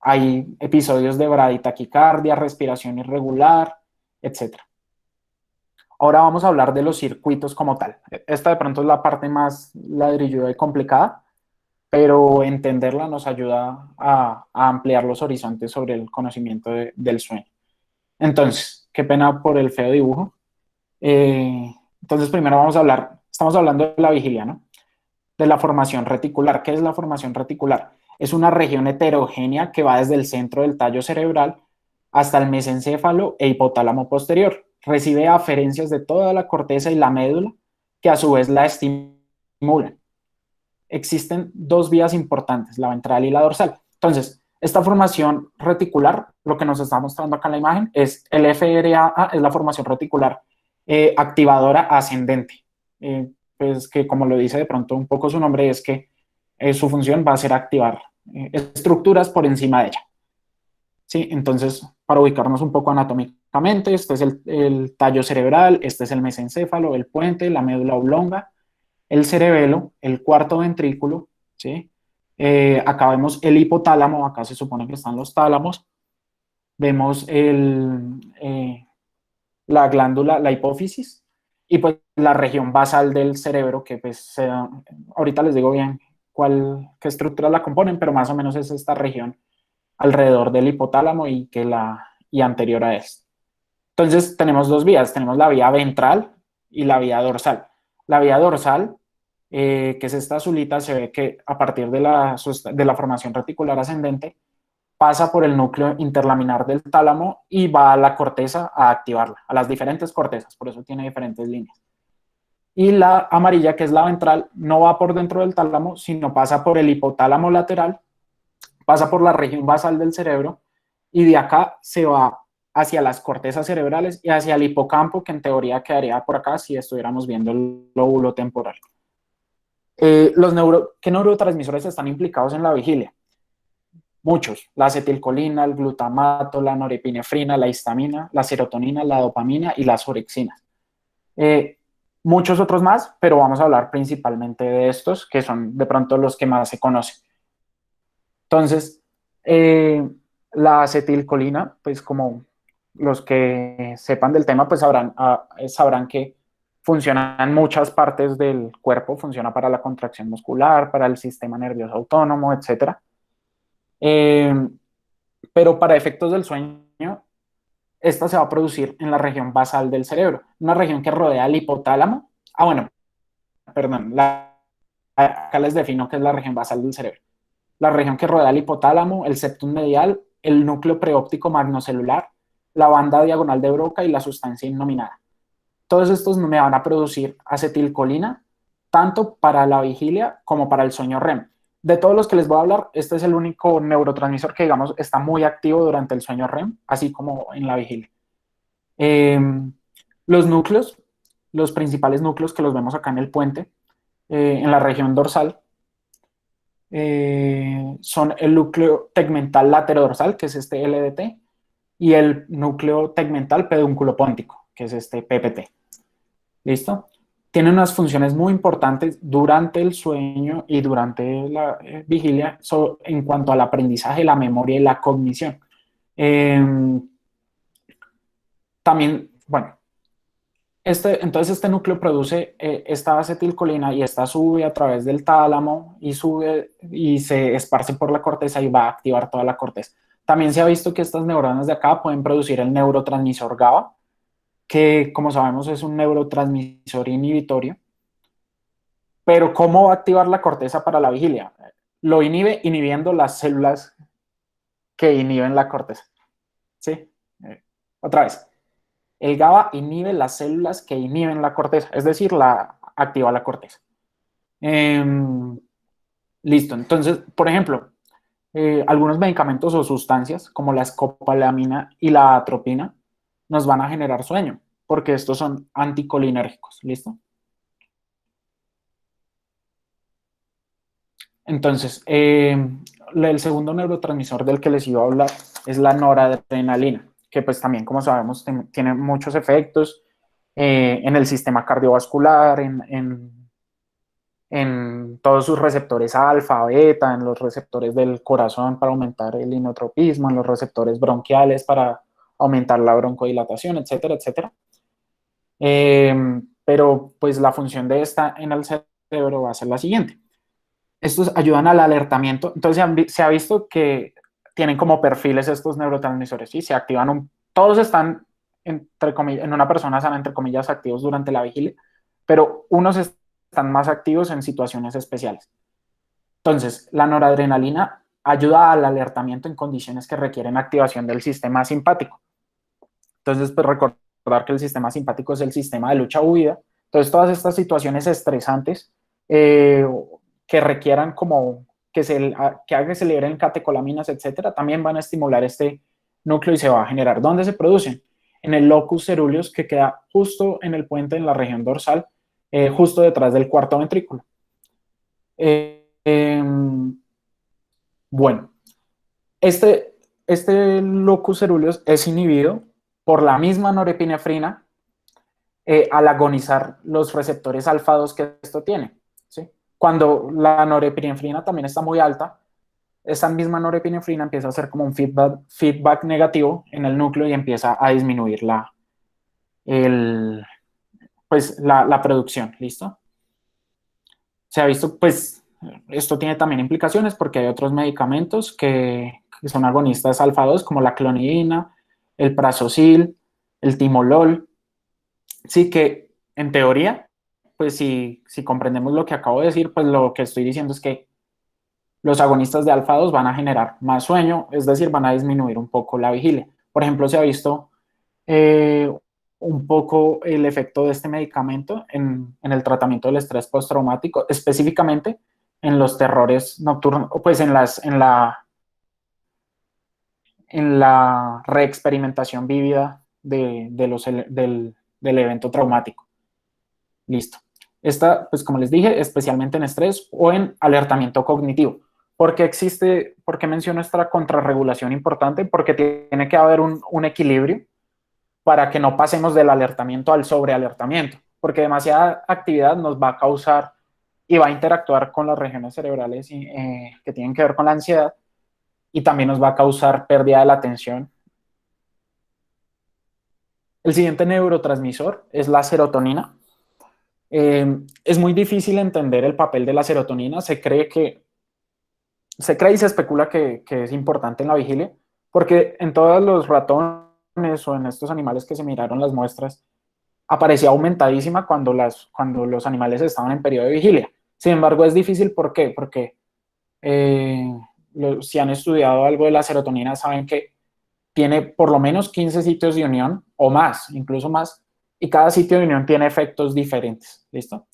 hay episodios de braditaquicardia, respiración irregular, etcétera. Ahora vamos a hablar de los circuitos como tal. Esta de pronto es la parte más ladrilluda y complicada, pero entenderla nos ayuda a ampliar los horizontes sobre el conocimiento del sueño. Entonces, qué pena por el feo dibujo. Entonces, primero vamos a hablar, estamos hablando de la vigilia, ¿no? De la formación reticular. ¿Qué es la formación reticular? Es una región heterogénea que va desde el centro del tallo cerebral hasta el mesencéfalo e hipotálamo posterior. Recibe aferencias de toda la corteza y la médula, que a su vez la estimulan. Existen dos vías importantes, la ventral y la dorsal. Entonces, esta formación reticular, lo que nos está mostrando acá en la imagen, es el FRAA, es la formación reticular activadora ascendente. Pues que como lo dice de pronto un poco su nombre, es que su función va a ser activar estructuras por encima de ella. ¿Sí? Entonces, para ubicarnos un poco anatómicamente, este es el tallo cerebral, este es el mesencéfalo, el puente, la médula oblonga, el cerebelo, el cuarto ventrículo, ¿sí? Acá vemos el hipotálamo, acá se supone que están los tálamos, vemos la glándula, la hipófisis, y pues la región basal del cerebro, que pues ahorita les digo bien qué estructuras la componen, pero más o menos es esta región alrededor del hipotálamo y anterior a esto. Entonces tenemos dos vías, tenemos la vía ventral y la vía dorsal. La vía dorsal, que es esta azulita, se ve que a partir de la formación reticular ascendente, pasa por el núcleo interlaminar del tálamo y va a la corteza a activarla, a las diferentes cortezas, por eso tiene diferentes líneas. Y la amarilla, que es la ventral, no va por dentro del tálamo, sino pasa por el hipotálamo lateral, pasa por la región basal del cerebro y de acá se va hacia las cortezas cerebrales y hacia el hipocampo, que en teoría quedaría por acá si estuviéramos viendo el lóbulo temporal. ¿Qué neurotransmisores están implicados en la vigilia? Muchos, la acetilcolina, el glutamato, la norepinefrina, la histamina, la serotonina, la dopamina y las orexinas. Muchos otros más, pero vamos a hablar principalmente de estos, que son de pronto los que más se conocen. Entonces, la acetilcolina, pues como los que sepan del tema, pues sabrán que funciona en muchas partes del cuerpo, funciona para la contracción muscular, para el sistema nervioso autónomo, etc. Pero para efectos del sueño, esta se va a producir en la región basal del cerebro, una región que rodea el hipotálamo. Bueno, perdón, acá les defino qué es la región basal del cerebro. La región que rodea el hipotálamo, el septum medial, el núcleo preóptico magnocelular, la banda diagonal de Broca y la sustancia innominada. Todos estos me van a producir acetilcolina, tanto para la vigilia como para el sueño REM. De todos los que les voy a hablar, este es el único neurotransmisor que, digamos, está muy activo durante el sueño REM, así como en la vigilia. Los núcleos, los principales núcleos que los vemos acá en el puente, en la región dorsal, son el núcleo tegmental laterodorsal, que es este LDT, y el núcleo tegmental pedúnculo póntico, que es este PPT. ¿Listo? Tiene unas funciones muy importantes durante el sueño y durante la vigilia en cuanto al aprendizaje, la memoria y la cognición. También, bueno, entonces este núcleo produce esta acetilcolina y esta sube a través del tálamo y sube y se esparce por la corteza y va a activar toda la corteza. También se ha visto que estas neuronas de acá pueden producir el neurotransmisor GABA, que como sabemos es un neurotransmisor inhibitorio. Pero ¿cómo va a activar la corteza para la vigilia? Lo inhibe inhibiendo las células que inhiben la corteza. ¿Sí? Otra vez. El GABA inhibe las células que inhiben la corteza, es decir, activa la corteza. Listo. Entonces, por ejemplo, algunos medicamentos o sustancias como la escopolamina y la atropina nos van a generar sueño, porque estos son anticolinérgicos. ¿Listo? Entonces, el segundo neurotransmisor del que les iba a hablar es la noradrenalina, que pues también, como sabemos, tiene muchos efectos en el sistema cardiovascular, en todos sus receptores alfa, beta, en los receptores del corazón para aumentar el inotropismo, en los receptores bronquiales para aumentar la broncodilatación, etcétera, etcétera. Pero pues la función de esta en el cerebro va a ser la siguiente. Estos ayudan al alertamiento. Entonces se ha visto que tienen como perfiles estos neurotransmisores, ¿sí? Se activan, todos están, entre comillas, en una persona sana, entre comillas, activos durante la vigilia, pero unos están más activos en situaciones especiales. Entonces, la noradrenalina ayuda al alertamiento en condiciones que requieren activación del sistema simpático. Entonces, pues recordar que el sistema simpático es el sistema de lucha o huida. Entonces, todas estas situaciones estresantes que requieran como que haga que se liberen catecolaminas, etcétera, también van a estimular este núcleo y se va a generar. ¿Dónde se producen? En el locus ceruleus, que queda justo en el puente en la región dorsal, justo detrás del cuarto ventrículo. Bueno, este locus ceruleus es inhibido por la misma norepinefrina al agonizar los receptores alfa 2 que esto tiene. ¿Sí? Cuando la norepinefrina también está muy alta, esa misma norepinefrina empieza a hacer como un feedback negativo en el núcleo y empieza a disminuir la producción. ¿Listo? Se ha visto, pues, esto tiene también implicaciones porque hay otros medicamentos que son agonistas alfa 2 como la clonidina, el prazosil, el timolol. Sí que en teoría, pues si comprendemos lo que acabo de decir, pues lo que estoy diciendo es que los agonistas de alfa 2 van a generar más sueño, es decir, van a disminuir un poco la vigilia. Por ejemplo, se ha visto eh, un poco el efecto de este medicamento en el tratamiento del estrés postraumático, específicamente en los terrores nocturnos, pues en la reexperimentación vívida del evento traumático. Listo. Esta, pues como les dije, especialmente en estrés o en alertamiento cognitivo. ¿Por qué menciono esta contrarregulación importante? Porque tiene que haber un equilibrio para que no pasemos del alertamiento al sobrealertamiento, porque demasiada actividad nos va a causar y va a interactuar con las regiones cerebrales que tienen que ver con la ansiedad y también nos va a causar pérdida de la atención. El siguiente neurotransmisor es la serotonina. Es muy difícil entender el papel de la serotonina. Se cree y se especula que es importante en la vigilia, porque en todos los ratones o en estos animales que se miraron las muestras, aparecía aumentadísima cuando los animales estaban en periodo de vigilia. Sin embargo, es difícil, ¿por qué? Porque si han estudiado algo de la serotonina, saben que tiene por lo menos 15 sitios de unión o más, incluso más, y cada sitio de unión tiene efectos diferentes, ¿listo?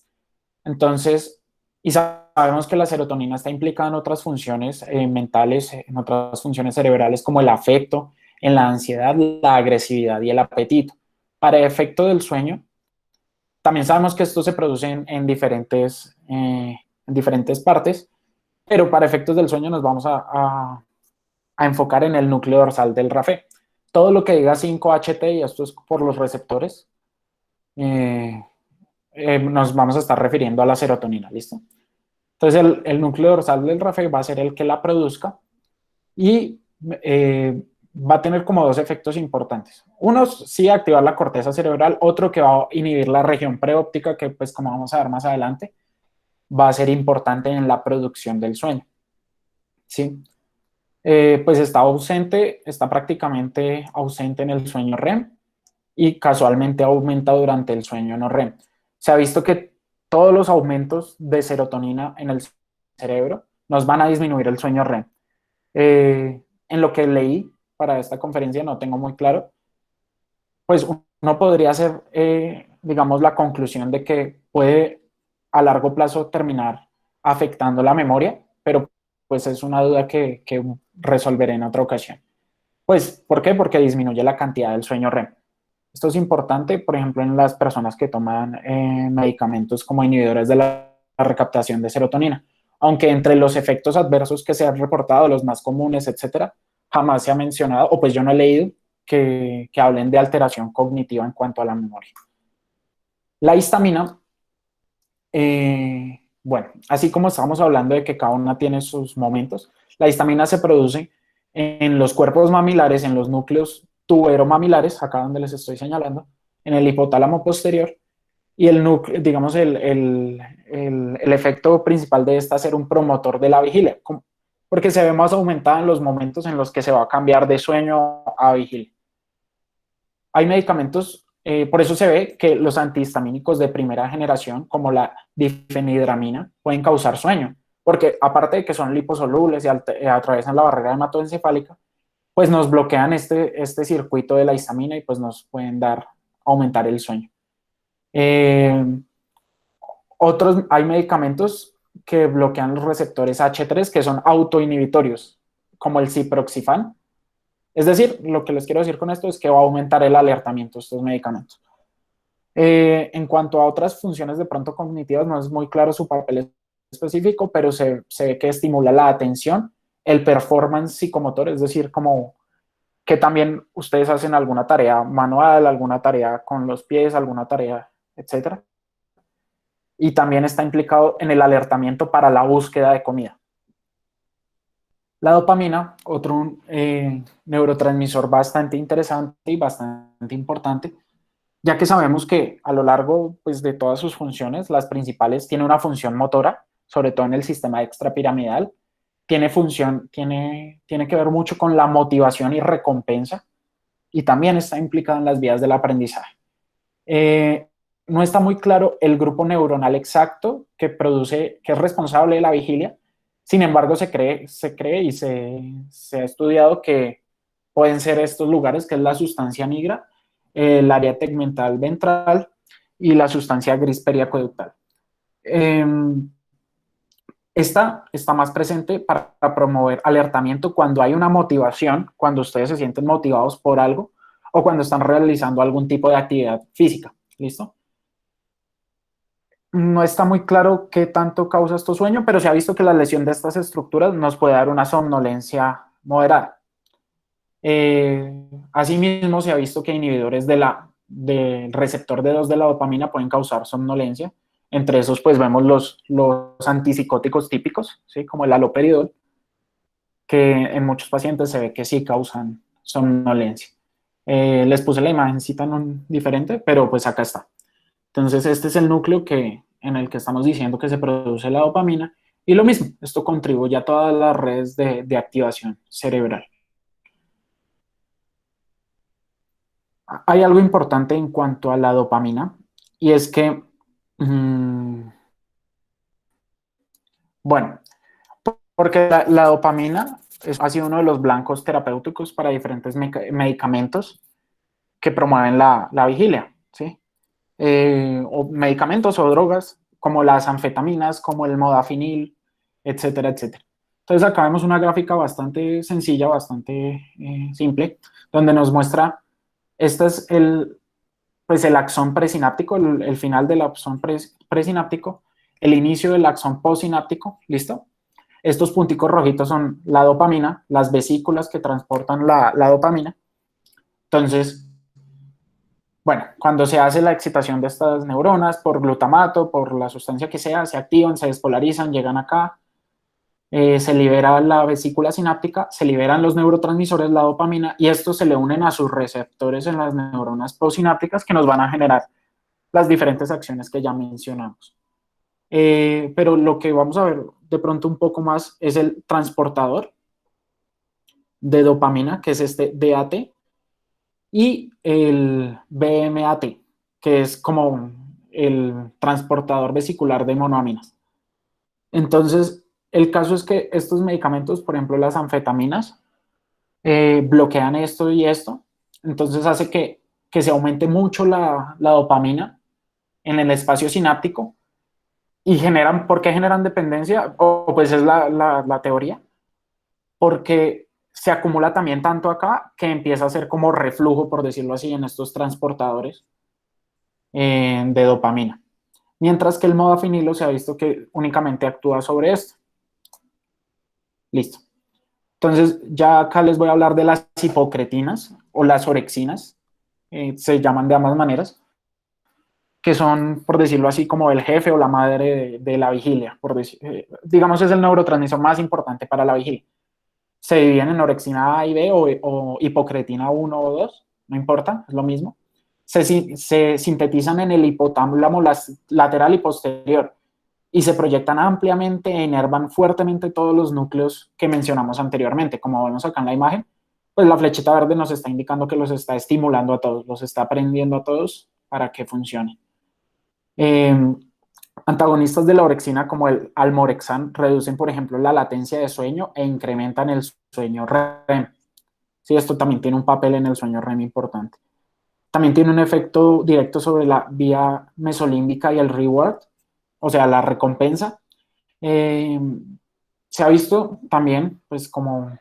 Entonces, y sabemos que la serotonina está implicada en otras funciones mentales, en otras funciones cerebrales como el afecto, en la ansiedad, la agresividad y el apetito. Para efecto del sueño, también sabemos que esto se produce en diferentes partes, pero para efectos del sueño nos vamos a enfocar en el núcleo dorsal del RAFE. todo lo que diga 5-HT, y esto es por los receptores, nos vamos a estar refiriendo a la serotonina, ¿listo? Entonces el núcleo dorsal del RAFE va a ser el que la produzca y va a tener como dos efectos importantes. Uno, sí, activar la corteza cerebral, otro que va a inhibir la región preóptica, que pues como vamos a ver más adelante, va a ser importante en la producción del sueño, ¿sí? Pues está prácticamente ausente en el sueño REM y casualmente aumenta durante el sueño no REM. Se ha visto que todos los aumentos de serotonina en el cerebro nos van a disminuir el sueño REM. En lo que leí para esta conferencia, no tengo muy claro, pues uno podría hacer, digamos, la conclusión de que puede a largo plazo terminar afectando la memoria, pero pues es una duda que resolveré en otra ocasión. Pues, ¿por qué? Porque disminuye la cantidad del sueño REM. Esto es importante, por ejemplo, en las personas que toman medicamentos como inhibidores de la recaptación de serotonina. Aunque entre los efectos adversos que se han reportado, los más comunes, etcétera, jamás se ha mencionado, o pues yo no he leído que hablen de alteración cognitiva en cuanto a la memoria. La histamina, bueno, así como estamos hablando de que cada una tiene sus momentos, la histamina se produce en los cuerpos mamilares, en los núcleos tuberomamilares, acá donde les estoy señalando, en el hipotálamo posterior, y el núcleo, digamos, el efecto principal de esta ser un promotor de la vigilia, porque se ve más aumentada en los momentos en los que se va a cambiar de sueño a vigilia. Hay medicamentos, por eso se ve que los antihistamínicos de primera generación, como la difenhidramina, pueden causar sueño, porque aparte de que son liposolubles y atraviesan la barrera hematoencefálica, pues nos bloquean este circuito de la histamina y pues nos pueden aumentar el sueño. Hay medicamentos que bloquean los receptores H3 que son autoinhibitorios, como el ciproxifan. Es decir, lo que les quiero decir con esto es que va a aumentar el alertamiento de estos medicamentos. En cuanto a otras funciones de pronto cognitivas, no es muy claro su papel específico, pero se ve que estimula la atención, el performance psicomotor, es decir, como que también ustedes hacen alguna tarea manual, alguna tarea con los pies, alguna tarea, etcétera. Y también está implicado en el alertamiento para la búsqueda de comida. La dopamina, otro neurotransmisor bastante interesante y bastante importante, ya que sabemos que a lo largo pues, de todas sus funciones, las principales, tiene una función motora, sobre todo en el sistema extrapiramidal, tiene que ver mucho con la motivación y recompensa, y también está implicado en las vías del aprendizaje. No está muy claro el grupo neuronal exacto que es responsable de la vigilia. Sin embargo, se cree y se ha estudiado que pueden ser estos lugares, que es la sustancia nigra, el área tegmental ventral y la sustancia gris periacueductal. Esta está más presente para promover alertamiento cuando hay una motivación, cuando ustedes se sienten motivados por algo o cuando están realizando algún tipo de actividad física. ¿Listo? No está muy claro qué tanto causa esto sueño, pero se ha visto que la lesión de estas estructuras nos puede dar una somnolencia moderada. Asimismo, se ha visto que inhibidores del receptor D2 de la dopamina pueden causar somnolencia. Entre esos, pues vemos los antipsicóticos típicos, ¿sí? Como el haloperidol, que en muchos pacientes se ve que sí causan somnolencia. Les puse la imagencita diferente, pero pues acá está. Entonces, este es el núcleo en el que estamos diciendo que se produce la dopamina. Y lo mismo, esto contribuye a todas las redes de activación cerebral. Hay algo importante en cuanto a la dopamina, y es que, bueno, porque la dopamina ha sido uno de los blancos terapéuticos para diferentes medicamentos que promueven la vigilia, ¿sí? O medicamentos o drogas como las anfetaminas, como el modafinil, etcétera, etcétera. Entonces acá vemos una gráfica bastante sencilla, bastante simple, donde nos muestra, este es pues el axón presináptico, el final del axón presináptico, el inicio del axón postsináptico, ¿listo? Estos punticos rojitos son la dopamina, las vesículas que transportan la dopamina, Entonces, bueno, cuando se hace la excitación de estas neuronas por glutamato, por la sustancia que sea, se activan, se despolarizan, llegan acá, se libera la vesícula sináptica, se liberan los neurotransmisores, la dopamina, y estos se le unen a sus receptores en las neuronas postsinápticas que nos van a generar las diferentes acciones que ya mencionamos. Pero lo que vamos a ver de pronto un poco más es el transportador de dopamina, que es este DAT, y el BMAT, que es como el transportador vesicular de monoaminas. Entonces, el caso es que estos medicamentos, por ejemplo, las anfetaminas, bloquean esto y esto, entonces hace que se aumente mucho la dopamina en el espacio sináptico y generan, ¿por qué generan dependencia? O pues es la teoría, porque se acumula también tanto acá que empieza a ser como reflujo, por decirlo así, en estos transportadores de dopamina. Mientras que el modafinilo se ha visto que únicamente actúa sobre esto. Listo. Entonces, ya acá les voy a hablar de las hipocretinas o las orexinas, se llaman de ambas maneras, que son, por decirlo así, como el jefe o la madre de la vigilia. Digamos, es el neurotransmisor más importante para la vigilia. Se dividen en orexina A y B o hipocretina 1 o 2, no importa, es lo mismo. Se sintetizan en el hipotálamo lateral y posterior y se proyectan ampliamente e inervan fuertemente todos los núcleos que mencionamos anteriormente. Como vemos acá en la imagen, pues la flechita verde nos está indicando que los está estimulando a todos, los está prendiendo a todos para que funcione. Antagonistas de la orexina como el almorexan reducen, por ejemplo, la latencia de sueño e incrementan el sueño REM. Sí, esto también tiene un papel en el sueño REM importante. También tiene un efecto directo sobre la vía mesolímbica y el reward, o sea, la recompensa. Se ha visto también, pues como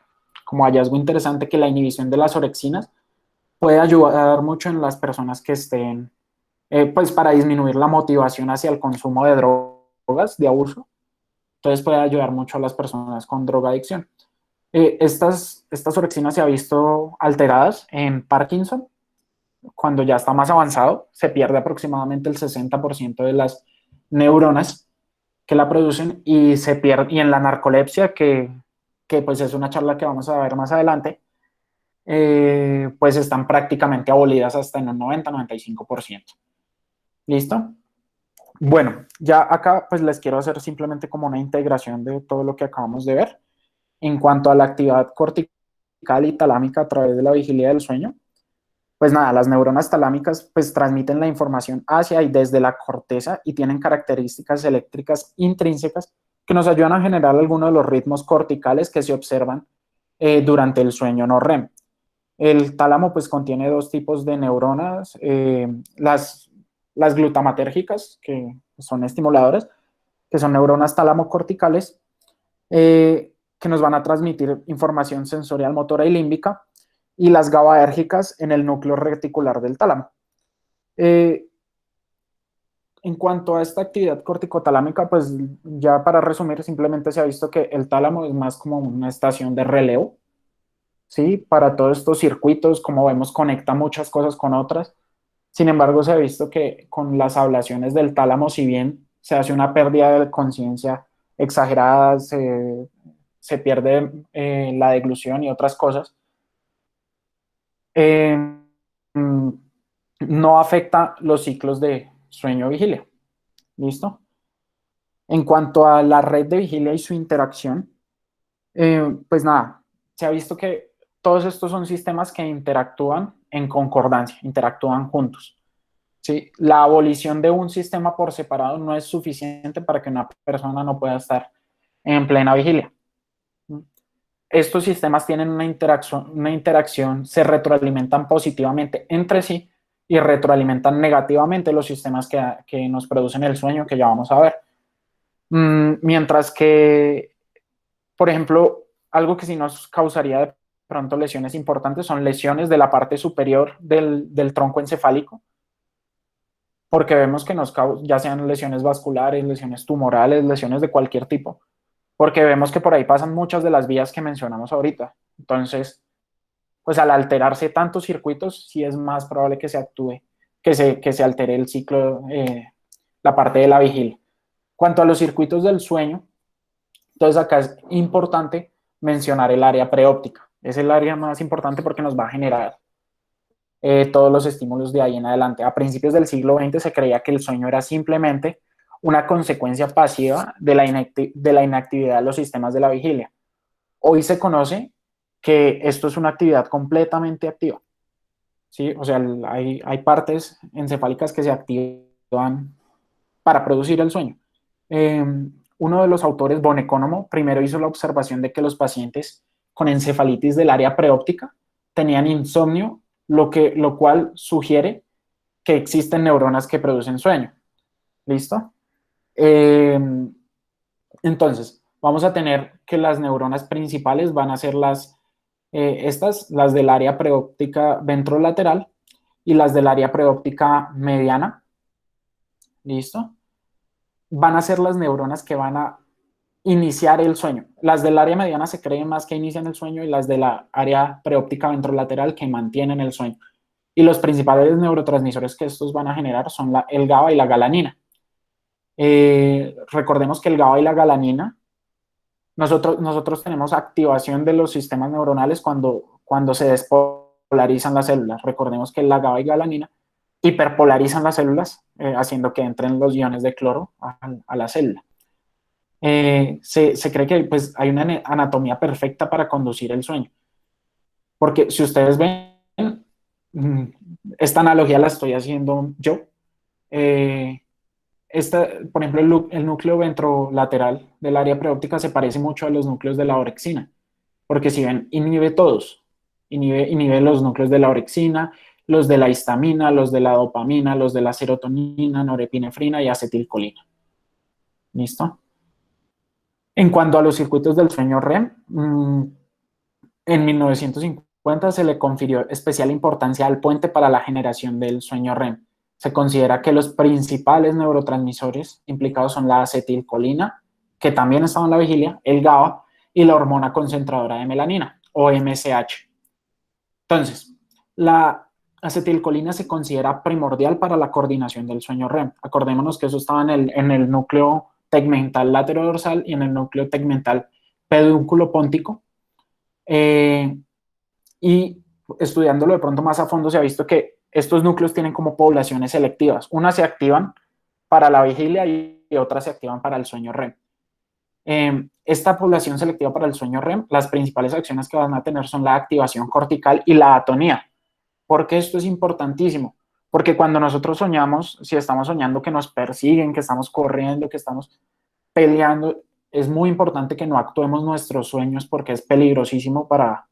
hallazgo interesante, que la inhibición de las orexinas puede ayudar mucho en las personas que estén pues para disminuir la motivación hacia el consumo de drogas de abuso. Entonces puede ayudar mucho a las personas con drogadicción. Estas orexinas se han visto alteradas en Parkinson. Cuando ya está más avanzado, se pierde aproximadamente el 60% de las neuronas que la producen y se pierde, y en la narcolepsia, que pues es una charla que vamos a ver más adelante, pues están prácticamente abolidas hasta en un 90-95%. ¿Listo? Bueno, ya acá pues les quiero hacer simplemente como una integración de todo lo que acabamos de ver. En cuanto a la actividad cortical y talámica a través de la vigilia del sueño, pues nada, las neuronas talámicas pues transmiten la información hacia y desde la corteza y tienen características eléctricas intrínsecas que nos ayudan a generar algunos de los ritmos corticales que se observan durante el sueño no REM. El tálamo pues contiene dos tipos de neuronas, las glutamatérgicas, que son estimuladoras, que son neuronas tálamo-corticales, que nos van a transmitir información sensorial, motora y límbica, y las GABAérgicas en el núcleo reticular del tálamo. En cuanto a esta actividad corticotalámica, pues ya para resumir, simplemente se ha visto que el tálamo es más como una estación de relevo, ¿sí? Para todos estos circuitos, como vemos, conecta muchas cosas con otras. Sin embargo, se ha visto que con las ablaciones del tálamo, si bien se hace una pérdida de conciencia exagerada, se pierde la deglución y otras cosas, eh, no afecta los ciclos de sueño-vigilia. ¿Listo? En cuanto a la red de vigilia y su interacción, pues nada, se ha visto que todos estos son sistemas que interactúan en concordancia, interactúan juntos. ¿Sí? La abolición de un sistema por separado no es suficiente para que una persona no pueda estar en plena vigilia. Estos sistemas tienen una interacción, se retroalimentan positivamente entre sí y retroalimentan negativamente los sistemas que nos producen el sueño, que ya vamos a ver. Mientras que, por ejemplo, algo que sí nos causaría de pronto lesiones importantes son lesiones de la parte superior del tronco encefálico, porque vemos que nos causan, ya sean lesiones vasculares, lesiones tumorales, lesiones de cualquier tipo, porque vemos que por ahí pasan muchas de las vías que mencionamos ahorita. Entonces, pues al alterarse tantos circuitos, sí es más probable que se actúe, que se altere el ciclo, la parte de la vigilia. Cuanto a los circuitos del sueño, entonces acá es importante mencionar el área preóptica. Es el área más importante porque nos va a generar todos los estímulos de ahí en adelante. A principios del siglo XX se creía que el sueño era simplemente una consecuencia pasiva de la inactividad de los sistemas de la vigilia. Hoy se conoce que esto es una actividad completamente activa. ¿Sí? O sea, hay partes encefálicas que se activan para producir el sueño. Uno de los autores, Von Economo, primero hizo la observación de que los pacientes con encefalitis del área preóptica tenían insomnio, lo cual sugiere que existen neuronas que producen sueño. ¿Listo? Entonces, vamos a tener que las neuronas principales van a ser las del área preóptica ventrolateral y las del área preóptica mediana. ¿Listo? Van a ser las neuronas que van a iniciar el sueño. Las del área mediana se creen más que inician el sueño y las de la área preóptica ventrolateral que mantienen el sueño. Y los principales neurotransmisores que estos van a generar son el GABA y la galanina. Recordemos que el GABA y la galanina, nosotros tenemos activación de los sistemas neuronales cuando se despolarizan las células. Recordemos que la GABA y galanina hiperpolarizan las células, haciendo que entren los iones de cloro a la célula. Se cree que pues, hay una anatomía perfecta para conducir el sueño. Porque si ustedes ven, esta analogía la estoy haciendo yo. Por ejemplo, el núcleo ventrolateral del área preóptica se parece mucho a los núcleos de la orexina, porque si ven, inhibe todos, inhibe los núcleos de la orexina, los de la histamina, los de la dopamina, los de la serotonina, norepinefrina y acetilcolina. ¿Listo? En cuanto a los circuitos del sueño REM, en 1950 se le confirió especial importancia al puente para la generación del sueño REM. Se considera que los principales neurotransmisores implicados son la acetilcolina, que también está en la vigilia, el GABA y la hormona concentradora de melanina, o MSH. Entonces, la acetilcolina se considera primordial para la coordinación del sueño REM. Acordémonos que eso estaba en el núcleo tegmental laterodorsal y en el núcleo tegmental pedúnculo póntico. Y estudiándolo de pronto más a fondo se ha visto que estos núcleos tienen como poblaciones selectivas. Unas se activan para la vigilia y otras se activan para el sueño REM. Esta población selectiva para el sueño REM, las principales acciones que van a tener son la activación cortical y la atonía. ¿Por qué esto es importantísimo? Porque cuando nosotros soñamos, si estamos soñando que nos persiguen, que estamos corriendo, que estamos peleando, es muy importante que no actuemos nuestros sueños porque es peligrosísimo para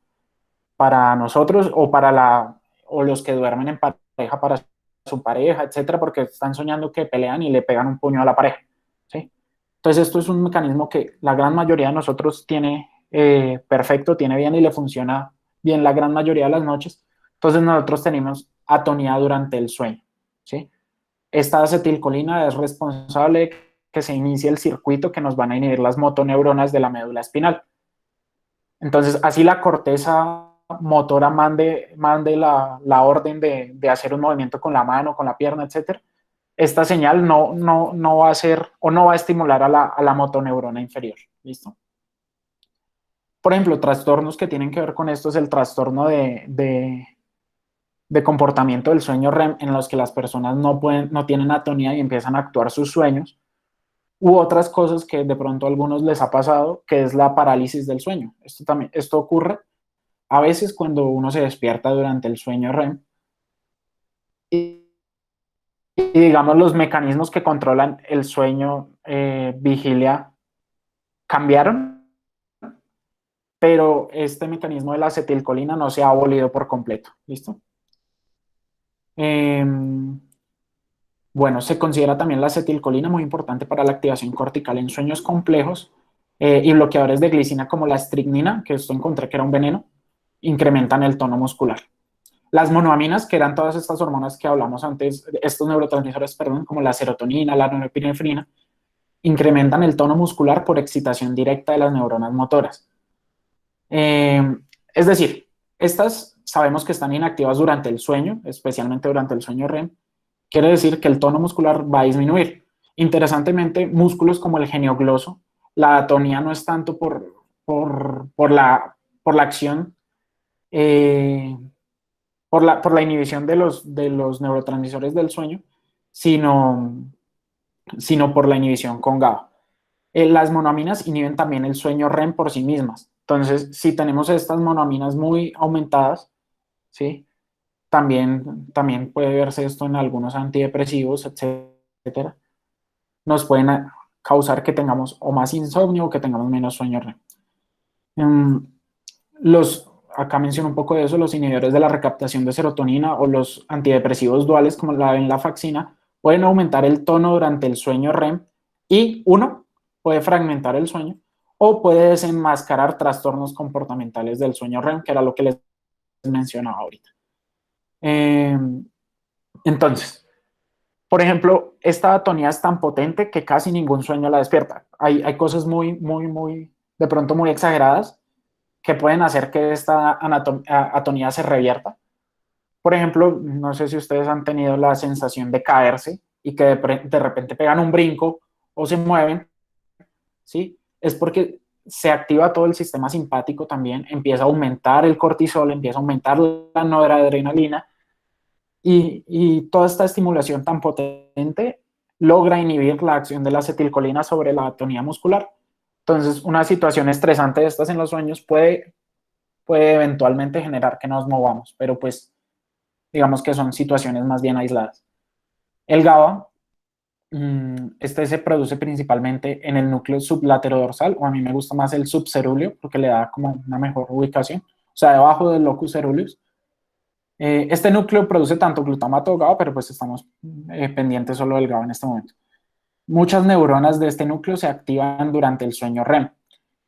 nosotros o los que duermen en pareja para su pareja, etcétera, porque están soñando que pelean y le pegan un puño a la pareja, ¿sí? Entonces esto es un mecanismo que la gran mayoría de nosotros tiene perfecto, tiene bien y le funciona bien la gran mayoría de las noches. Entonces nosotros tenemos atonía durante el sueño, ¿sí? Esta acetilcolina es responsable de que se inicie el circuito que nos van a inhibir las motoneuronas de la médula espinal. Entonces, así la corteza motora mande la orden de hacer un movimiento con la mano, con la pierna, etc. Esta señal no va a hacer o no va a estimular a la motoneurona inferior. ¿Listo? Por ejemplo, trastornos que tienen que ver con esto es el trastorno de comportamiento del sueño REM, en los que las personas no tienen atonía y empiezan a actuar sus sueños, u otras cosas que de pronto a algunos les ha pasado, que es la parálisis del sueño. Esto ocurre a veces cuando uno se despierta durante el sueño REM y digamos los mecanismos que controlan el sueño vigilia cambiaron, pero este mecanismo de la acetilcolina no se ha abolido por completo. ¿Listo? Bueno, se considera también la acetilcolina muy importante para la activación cortical en sueños complejos y bloqueadores de glicina como la estricnina, que esto encontré que era un veneno, incrementan el tono muscular. Las monoaminas, que eran todas estas hormonas que hablamos antes, estos neurotransmisores, perdón, como la serotonina, la norepinefrina, incrementan el tono muscular por excitación directa de las neuronas motoras. Es decir, estas sabemos que están inactivas durante el sueño, especialmente durante el sueño REM, quiere decir que el tono muscular va a disminuir. Interesantemente, músculos como el geniogloso, la atonía no es tanto por la acción, eh, por la inhibición de los neurotransmisores del sueño, sino, sino por la inhibición con GABA. Las monoaminas inhiben también el sueño REM por sí mismas. Entonces, si tenemos estas monoaminas muy aumentadas, ¿sí? También puede verse esto en algunos antidepresivos, etcétera. Nos pueden causar que tengamos o más insomnio o que tengamos menos sueño REM. Acá menciono un poco de eso, los inhibidores de la recaptación de serotonina o los antidepresivos duales como la venlafaxina pueden aumentar el tono durante el sueño REM y uno puede fragmentar el sueño o puede desenmascarar trastornos comportamentales del sueño REM, que era lo que les mencionaba ahorita. Entonces, por ejemplo, esta atonía es tan potente que casi ningún sueño la despierta. Hay cosas de pronto muy exageradas que pueden hacer que esta atonía se revierta. Por ejemplo, no sé si ustedes han tenido la sensación de caerse y que de repente pegan un brinco o se mueven, ¿sí? Es porque se activa todo el sistema simpático también, empieza a aumentar el cortisol, empieza a aumentar la noradrenalina y toda esta estimulación tan potente logra inhibir la acción de la acetilcolina sobre la atonía muscular. Entonces, una situación estresante de estas en los sueños puede eventualmente generar que nos movamos, pero pues digamos que son situaciones más bien aisladas. El GABA, este se produce principalmente en el núcleo sublaterodorsal, o a mí me gusta más el subcerúleo porque le da como una mejor ubicación, o sea, debajo del locus ceruleus. Este núcleo produce tanto glutamato o GABA, pero pues estamos pendientes solo del GABA en este momento. Muchas neuronas de este núcleo se activan durante el sueño REM.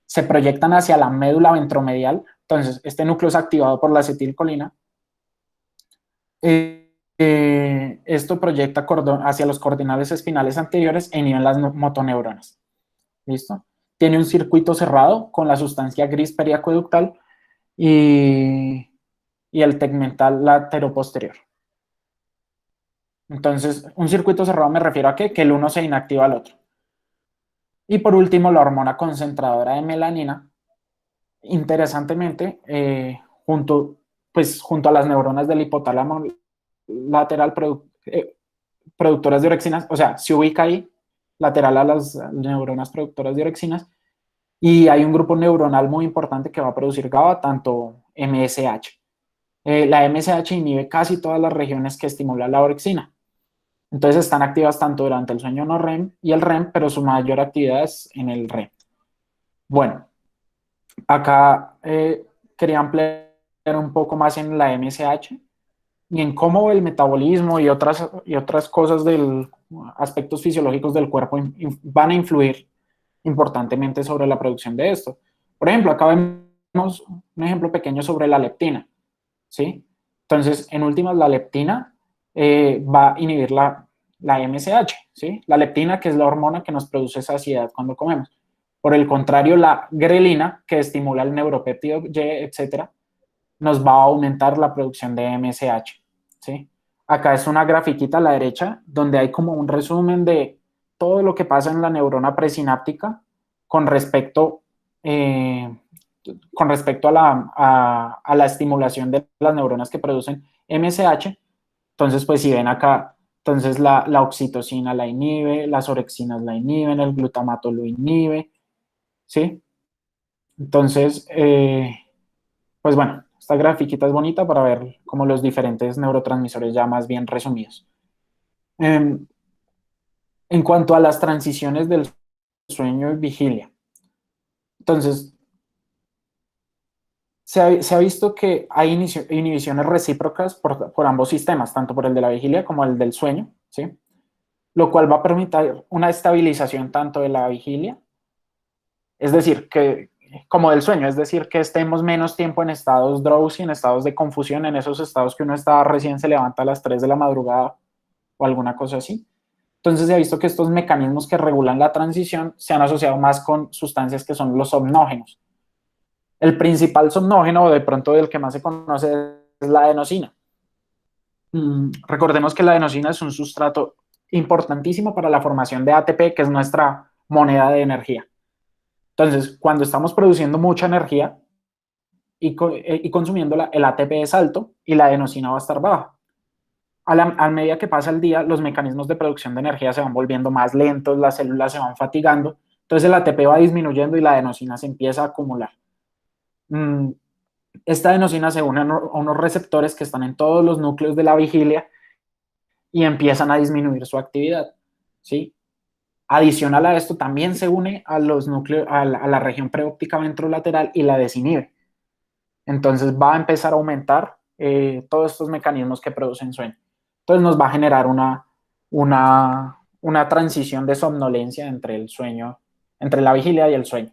Se proyectan hacia la médula ventromedial. Entonces, este núcleo es activado por la acetilcolina. Esto proyecta hacia los cordinales espinales anteriores e inhiben las motoneuronas. ¿Listo? Tiene un circuito cerrado con la sustancia gris periacueductal y el tegmental lateroposterior. Entonces, un circuito cerrado me refiero a que el uno se inactiva al otro. Y por último, la hormona concentradora de melanina, interesantemente, junto a las neuronas del hipotálamo lateral productoras de orexinas, o sea, se ubica ahí, lateral a las neuronas productoras de orexinas, y hay un grupo neuronal muy importante que va a producir GABA, tanto MSH. La MSH inhibe casi todas las regiones que estimulan la orexina. Entonces están activas tanto durante el sueño no REM y el REM, pero su mayor actividad es en el REM. Bueno, acá quería ampliar un poco más en la MSH y en cómo el metabolismo y otras cosas aspectos fisiológicos del cuerpo van a influir importantemente sobre la producción de esto. Por ejemplo, acá vemos un ejemplo pequeño sobre la leptina, ¿sí? Entonces, en últimas, la leptina va a inhibir la MSH, ¿sí? La leptina, que es la hormona que nos produce saciedad cuando comemos. Por el contrario, la grelina, que estimula el neuropéptido Y, etcétera, nos va a aumentar la producción de MSH, ¿sí? Acá es una grafiquita a la derecha donde hay como un resumen de todo lo que pasa en la neurona presináptica con respecto a la estimulación de las neuronas que producen MSH. Entonces, pues si ven acá, entonces la oxitocina la inhibe, las orexinas la inhiben, el glutamato lo inhibe, ¿sí? Entonces, pues bueno, esta grafiquita es bonita para ver como los diferentes neurotransmisores ya más bien resumidos. En cuanto a las transiciones del sueño y vigilia, entonces, se ha visto que hay inhibiciones recíprocas por ambos sistemas, tanto por el de la vigilia como el del sueño, ¿sí? Lo cual va a permitir una estabilización tanto de la vigilia, es decir, como del sueño, es decir, que estemos menos tiempo en estados drowsy, en estados de confusión, en esos estados que uno está recién se levanta a las 3 de la madrugada o alguna cosa así. Entonces se ha visto que estos mecanismos que regulan la transición se han asociado más con sustancias que son los somnógenos. El principal somnógeno, o de pronto el que más se conoce, la adenosina. Recordemos que la adenosina es un sustrato importantísimo para la formación de ATP, que es nuestra moneda de energía. Entonces, cuando estamos produciendo mucha energía y consumiéndola, el ATP es alto y la adenosina va a estar baja. A medida que pasa el día, los mecanismos de producción de energía se van volviendo más lentos, las células se van fatigando, entonces el ATP va disminuyendo y la adenosina se empieza a acumular. Esta adenosina se une a unos receptores que están en todos los núcleos de la vigilia y empiezan a disminuir su actividad, ¿sí? Adicional a esto, también se une a los núcleos, a la región preóptica ventrolateral y la desinhibe. Entonces va a empezar a aumentar todos estos mecanismos que producen sueño. Entonces nos va a generar una transición de somnolencia entre el sueño, entre la vigilia y el sueño.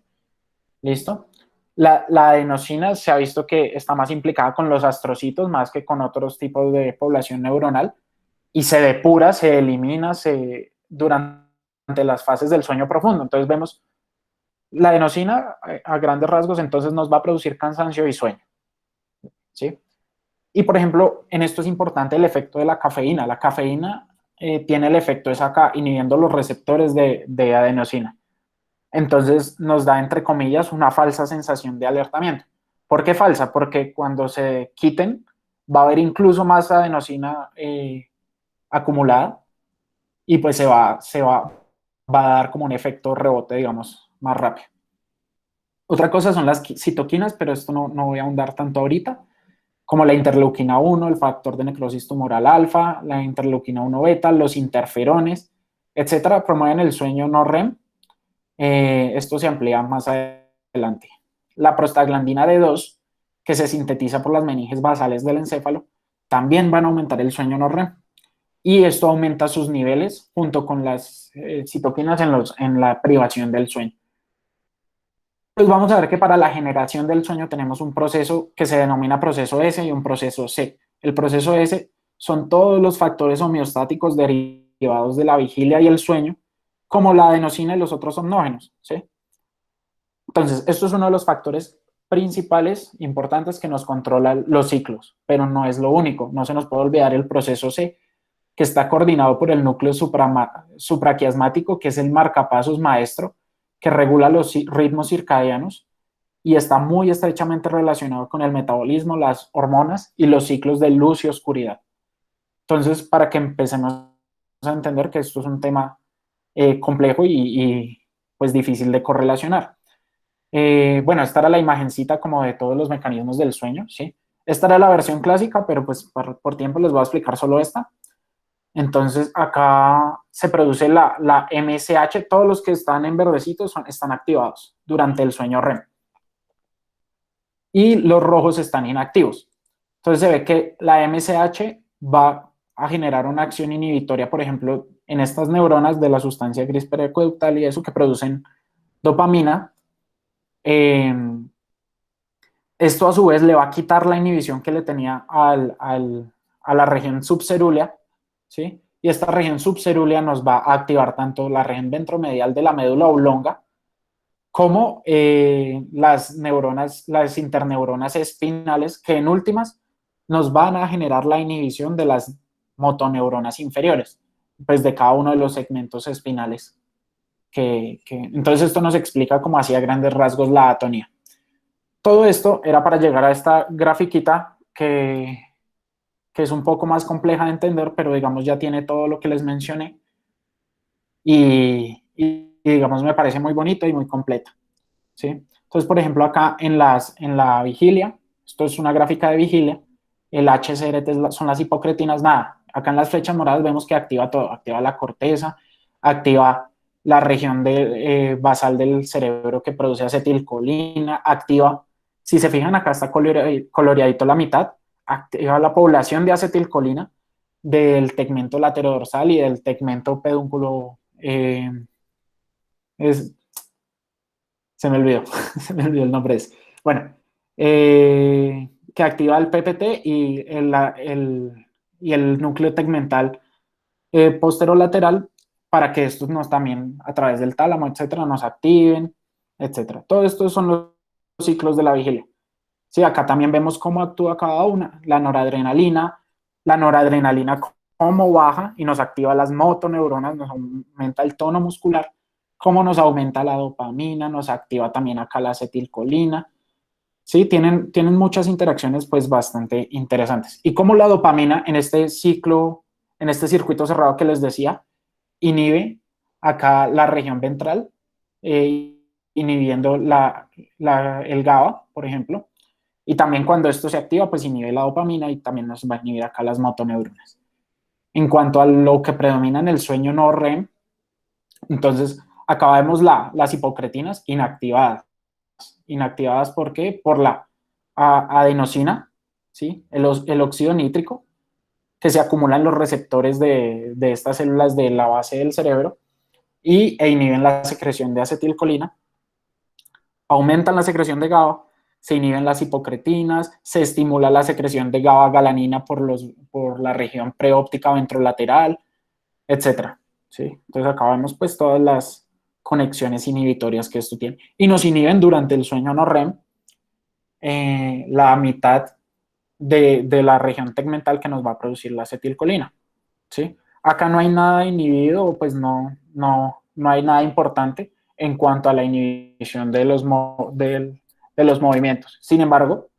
¿Listo? La adenosina se ha visto que está más implicada con los astrocitos más que con otros tipos de población neuronal y se depura, se elimina durante las fases del sueño profundo. Entonces vemos la adenosina a grandes rasgos, entonces nos va a producir cansancio y sueño. ¿Sí? Y por ejemplo, en esto es importante el efecto de la cafeína. La cafeína tiene el efecto es acá, inhibiendo los receptores de adenosina. Entonces nos da, entre comillas, una falsa sensación de alertamiento. ¿Por qué falsa? Porque cuando se quiten va a haber incluso más adenosina acumulada y pues va a dar como un efecto rebote, digamos, más rápido. Otra cosa son las citoquinas, pero esto no voy a ahondar tanto ahorita, como la interleuquina 1, el factor de necrosis tumoral alfa, la interleuquina 1 beta, los interferones, etcétera, promueven el sueño no REM. Esto se amplía más adelante. La prostaglandina D2, que se sintetiza por las meninges basales del encéfalo, también van a aumentar el sueño no REM. Y esto aumenta sus niveles junto con las citoquinas en la privación del sueño. Pues vamos a ver que para la generación del sueño tenemos un proceso que se denomina proceso S y un proceso C. El proceso S son todos los factores homeostáticos derivados de la vigilia y el sueño, como la adenosina y los otros somnógenos, ¿sí? Entonces, esto es uno de los factores principales, importantes, que nos controlan los ciclos, pero no es lo único. No se nos puede olvidar el proceso C, que está coordinado por el núcleo supraquiasmático, que es el marcapasos maestro, que regula los ritmos circadianos y está muy estrechamente relacionado con el metabolismo, las hormonas y los ciclos de luz y oscuridad. Entonces, para que empecemos a entender que esto es un tema complejo y pues difícil de correlacionar. Bueno, esta era la imagencita como de todos los mecanismos del sueño, ¿sí? Esta era la versión clásica, pero pues por tiempo les voy a explicar solo esta. Entonces acá se produce la MSH, todos los que están en verdecito están activados durante el sueño REM. Y los rojos están inactivos. Entonces se ve que la MSH va a generar una acción inhibitoria, por ejemplo, en estas neuronas de la sustancia gris periacueductal y eso que producen dopamina. Esto a su vez le va a quitar la inhibición que le tenía a la región subcerúlea, ¿sí? Y esta región subcerúlea nos va a activar tanto la región ventromedial de la médula oblonga como las interneuronas espinales, que en últimas nos van a generar la inhibición de las motoneuronas inferiores, pues de cada uno de los segmentos espinales. Entonces esto nos explica como así a grandes rasgos la atonía. Todo esto era para llegar a esta grafiquita que es un poco más compleja de entender, pero digamos ya tiene todo lo que les mencioné y digamos me parece muy bonito y muy completa, ¿sí? Entonces, por ejemplo, acá en la vigilia, esto es una gráfica de vigilia, el HCRT son las hipocretinas, nada. Acá en las flechas moradas vemos que activa todo, activa la corteza, activa la región basal del cerebro que produce acetilcolina, activa, si se fijan acá está coloreadito la mitad, activa la población de acetilcolina del tegmento laterodorsal y del tegmento pedúnculo. Se me olvidó, se me olvidó el nombre. Bueno, que activa el PPT y el núcleo tegmental posterolateral para que estos nos también a través del tálamo, etcétera, nos activen, etcétera. Todo esto son los ciclos de la vigilia. Sí, acá también vemos cómo actúa cada una. La noradrenalina cómo baja y nos activa las motoneuronas, nos aumenta el tono muscular, cómo nos aumenta la dopamina, nos activa también acá la acetilcolina. Sí, tienen muchas interacciones pues bastante interesantes. Y cómo la dopamina en este ciclo, en este circuito cerrado que les decía, inhibe acá la región ventral, inhibiendo el GABA, por ejemplo, y también cuando esto se activa, pues inhibe la dopamina y también nos va a inhibir acá las motoneuronas. En cuanto a lo que predomina en el sueño no REM, entonces acá vemos las hipocretinas inactivadas. ¿Inactivadas por qué? Por la adenosina, ¿sí? El óxido nítrico, que se acumula en los receptores de estas células de la base del cerebro e inhiben la secreción de acetilcolina, aumentan la secreción de GABA, se inhiben las hipocretinas, se estimula la secreción de GABA-galanina por la región preóptica ventrolateral, etcétera. ¿Sí? Entonces acá vemos pues todas las conexiones inhibitorias que esto tiene. Y nos inhiben durante el sueño no REM la mitad de la región tegmental que nos va a producir la acetilcolina. ¿Sí? Acá no hay nada inhibido, pues no hay nada importante en cuanto a la inhibición de los movimientos. Sin embargo,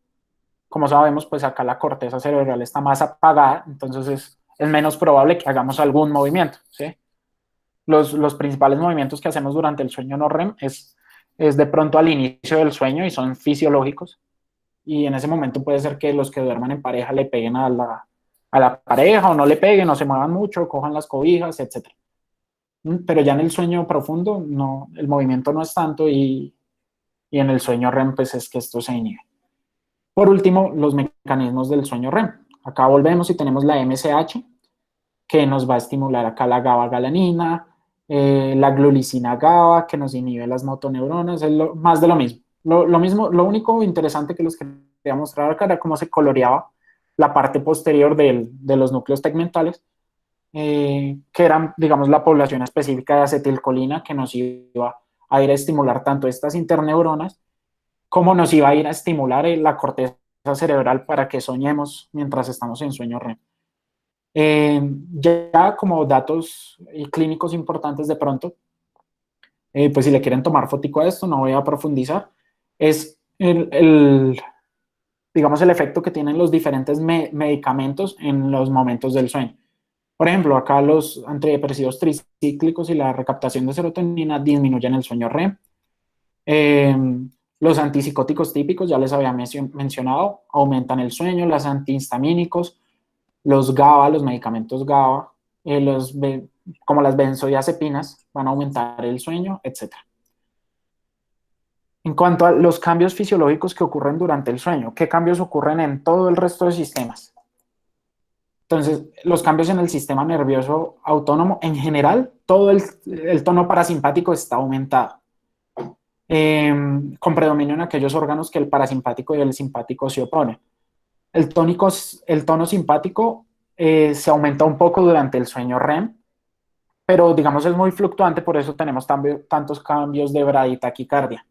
como sabemos, pues acá la corteza cerebral está más apagada, entonces es menos probable que hagamos algún movimiento. ¿Sí? Los principales movimientos que hacemos durante el sueño no REM es de pronto al inicio del sueño y son fisiológicos. Y en ese momento puede ser que los que duerman en pareja le peguen a la pareja o no le peguen o se muevan mucho, cojan las cobijas, etc. Pero ya en el sueño profundo no, el movimiento no es tanto y en el sueño REM pues es que esto se inhibe. Por último, los mecanismos del sueño REM. Acá volvemos y tenemos la MSH, que nos va a estimular acá la GABA-galanina, la glulicina GABA, que nos inhibe las motoneuronas, es más de lo mismo. Lo mismo. Lo único interesante que les quería mostrar acá era cómo se coloreaba la parte posterior de los núcleos tegmentales, que eran, digamos, la población específica de acetilcolina que nos iba a ir a estimular tanto estas interneuronas como nos iba a ir a estimular la corteza cerebral para que soñemos mientras estamos en sueño REM. Ya como datos clínicos importantes de pronto, pues si le quieren tomar fotico a esto, no voy a profundizar, es digamos, el efecto que tienen los diferentes medicamentos en los momentos del sueño. Por ejemplo, acá los antidepresivos tricíclicos y la recaptación de serotonina disminuyen el sueño REM. Los antipsicóticos típicos, ya les había mencionado, aumentan el sueño. Los antihistamínicos, los GABA, los medicamentos GABA, como las benzodiazepinas, van a aumentar el sueño, etc. En cuanto a los cambios fisiológicos que ocurren durante el sueño, ¿qué cambios ocurren en todo el resto de sistemas? Entonces, los cambios en el sistema nervioso autónomo, en general, todo el tono parasimpático está aumentado, con predominio en aquellos órganos que el parasimpático y el simpático se oponen. El tono simpático se aumenta un poco durante el sueño REM, pero digamos es muy fluctuante, por eso tenemos tantos cambios de braditaquicardia.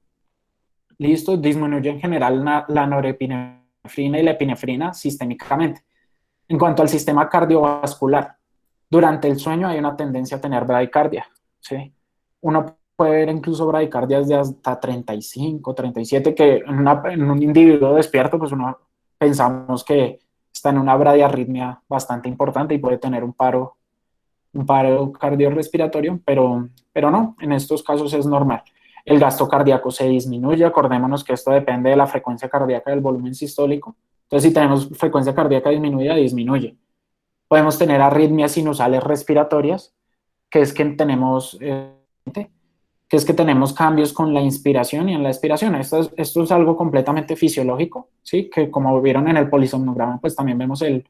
Listo, disminuye en general la norepinefrina y la epinefrina sistémicamente. En cuanto al sistema cardiovascular, durante el sueño hay una tendencia a tener bradicardia, ¿sí? Uno puede ver incluso bradicardias de hasta 35, 37, que en un individuo despierto, pues uno pensamos que está en una bradiarritmia bastante importante y puede tener un paro cardiorrespiratorio, pero no, en estos casos es normal. El gasto cardíaco se disminuye, acordémonos que esto depende de la frecuencia cardíaca del volumen sistólico. Entonces, si tenemos frecuencia cardíaca disminuida, disminuye. Podemos tener arritmias sinusales respiratorias, que es que tenemos cambios con la inspiración y en la expiración. Esto es algo completamente fisiológico, ¿sí? Que como vieron en el polisomnograma, pues también vemos el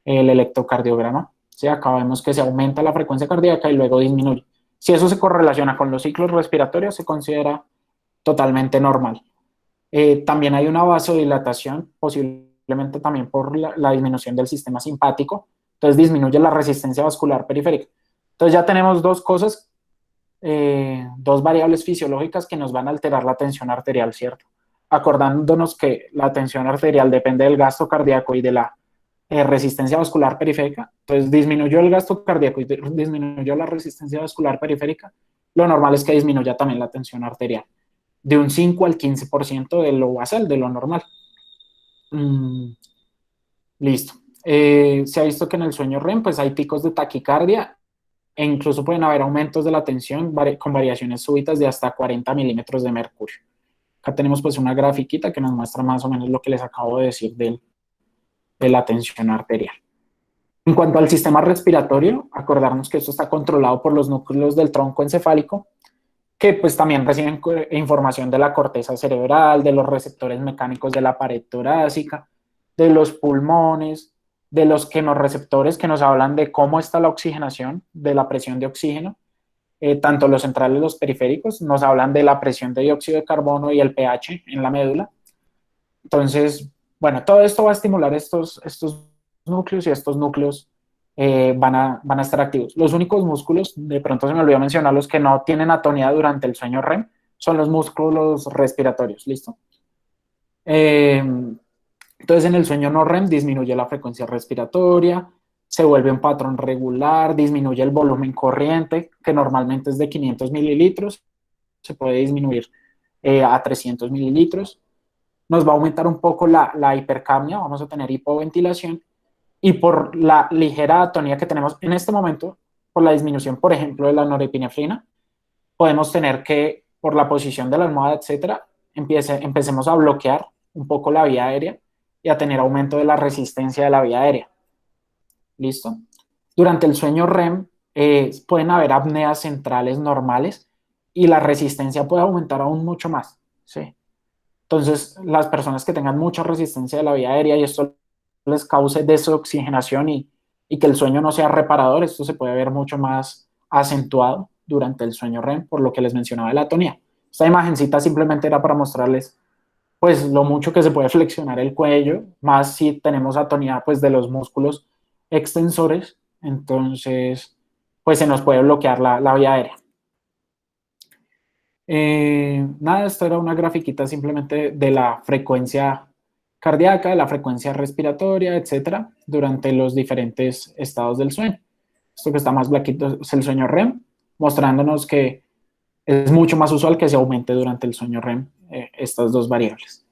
electrocardiograma. ¿Sí? Acá vemos que se aumenta la frecuencia cardíaca y luego disminuye. Si eso se correlaciona con los ciclos respiratorios, se considera totalmente normal. También hay una vasodilatación, posiblemente también por la disminución del sistema simpático. Entonces disminuye la resistencia vascular periférica. Entonces ya tenemos dos cosas, dos variables fisiológicas que nos van a alterar la tensión arterial, ¿cierto? acordándonos que la tensión arterial depende del gasto cardíaco y de la resistencia vascular periférica. Entonces disminuyó el gasto cardíaco y disminuyó la resistencia vascular periférica. Lo normal es que disminuya también la tensión arterial, de un 5 al 15% de lo basal, de lo normal. Listo. Se ha visto que en el sueño REM pues hay picos de taquicardia e incluso pueden haber aumentos de la tensión con variaciones súbitas de hasta 40 milímetros de mercurio. Acá tenemos pues una grafiquita que nos muestra más o menos lo que les acabo de decir de la tensión arterial. En cuanto al sistema respiratorio, acordarnos que esto está controlado por los núcleos del tronco encefálico, que pues también reciben información de la corteza cerebral, de los receptores mecánicos de la pared torácica, de los pulmones, de los quimorreceptores que nos hablan de cómo está la oxigenación, de la presión de oxígeno, tanto los centrales y los periféricos nos hablan de la presión de dióxido de carbono y el pH en la médula. Entonces, bueno, todo esto va a estimular estos núcleos y estos núcleos van a estar activos. Los únicos músculos, de pronto se me olvidó mencionar, los que no tienen atonía durante el sueño REM, son los músculos respiratorios, ¿listo? Entonces, en el sueño no REM disminuye la frecuencia respiratoria, se vuelve un patrón regular, disminuye el volumen corriente, que normalmente es de 500 mililitros, se puede disminuir a 300 mililitros. Nos va a aumentar un poco la hipercapnia, vamos a tener hipoventilación, y por la ligera atonía que tenemos en este momento, por la disminución, por ejemplo, de la norepinefrina, podemos tener que, por la posición de la almohada, etcétera, empecemos a bloquear un poco la vía aérea y a tener aumento de la resistencia de la vía aérea. ¿Listo? Durante el sueño REM pueden haber apneas centrales normales y la resistencia puede aumentar aún mucho más, ¿sí? Entonces, las personas que tengan mucha resistencia de la vía aérea y esto les cause desoxigenación y que el sueño no sea reparador, esto se puede ver mucho más acentuado durante el sueño REM, por lo que les mencionaba de la atonía. Esta imagencita simplemente era para mostrarles pues lo mucho que se puede flexionar el cuello, más si tenemos atonía pues de los músculos extensores, entonces pues se nos puede bloquear la vía aérea. Nada, esto era una grafiquita simplemente de la frecuencia cardíaca, de la frecuencia respiratoria, etcétera, durante los diferentes estados del sueño. Esto que está más blanquito es el sueño REM, mostrándonos que es mucho más usual que se aumente durante el sueño REM estas dos variables.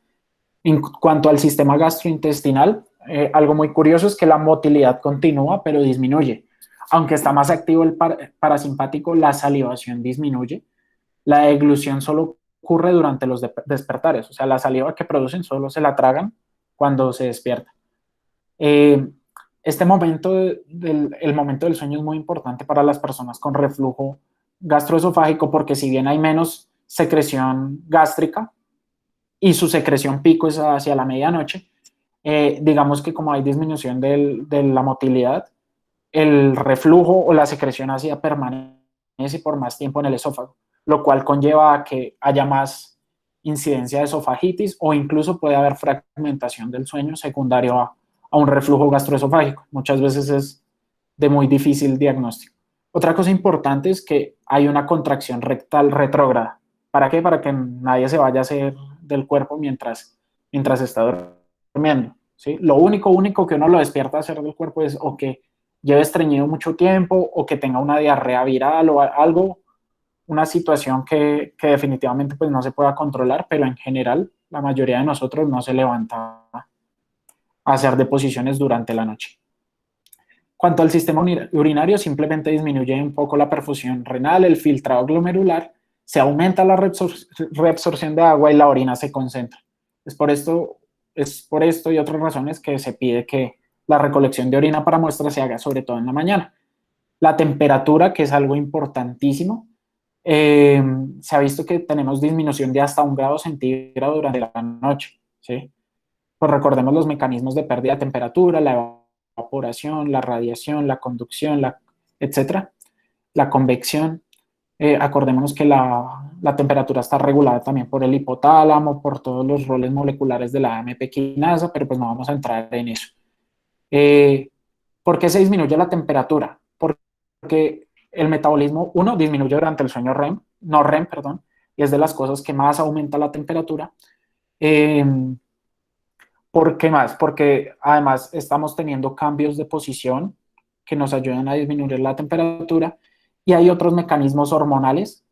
En cuanto al sistema gastrointestinal, algo muy curioso es que la motilidad continúa, pero disminuye. Aunque está más activo el parasimpático, la salivación disminuye. La deglución solo ocurre durante los despertares, o sea, la saliva que producen solo se la tragan cuando se despierta. Este momento, el momento del sueño es muy importante para las personas con reflujo gastroesofágico porque si bien hay menos secreción gástrica y su secreción pico es hacia la medianoche, digamos que como hay disminución de la motilidad, el reflujo o la secreción ácida permanece por más tiempo en el esófago, lo cual conlleva a que haya más incidencia de esofagitis o incluso puede haber fragmentación del sueño secundario a un reflujo gastroesofágico. Muchas veces es de muy difícil diagnóstico. Otra cosa importante es que hay una contracción rectal retrógrada. ¿Para qué? Para que nadie se vaya a hacer del cuerpo mientras está durmiendo, ¿sí? Lo único que uno lo despierta a hacer del cuerpo es o que lleve estreñido mucho tiempo o que tenga una diarrea viral o algo, una situación que definitivamente pues no se pueda controlar, pero en general la mayoría de nosotros no se levanta a hacer deposiciones durante la noche. Cuanto al sistema urinario, simplemente disminuye un poco la perfusión renal, el filtrado glomerular, se aumenta la reabsorción de agua y la orina se concentra. Es por esto y otras razones que se pide que la recolección de orina para muestras se haga sobre todo en la mañana. La temperatura, que es algo importantísimo, se ha visto que tenemos disminución de hasta 1 grado centígrado durante la noche, ¿sí? Pues recordemos los mecanismos de pérdida de temperatura, la evaporación, la radiación, la conducción, etcétera, la convección. Acordémonos que la temperatura está regulada también por el hipotálamo, por todos los roles moleculares de la AMP quinasa, pero pues no vamos a entrar en eso. ¿Por qué se disminuye la temperatura? Porque el metabolismo, disminuye durante el sueño REM, no REM, perdón, y es de las cosas que más aumenta la temperatura. Eh, ¿Por qué más? Porque además estamos teniendo cambios de posición que nos ayudan a disminuir la temperatura y hay otros mecanismos hormonales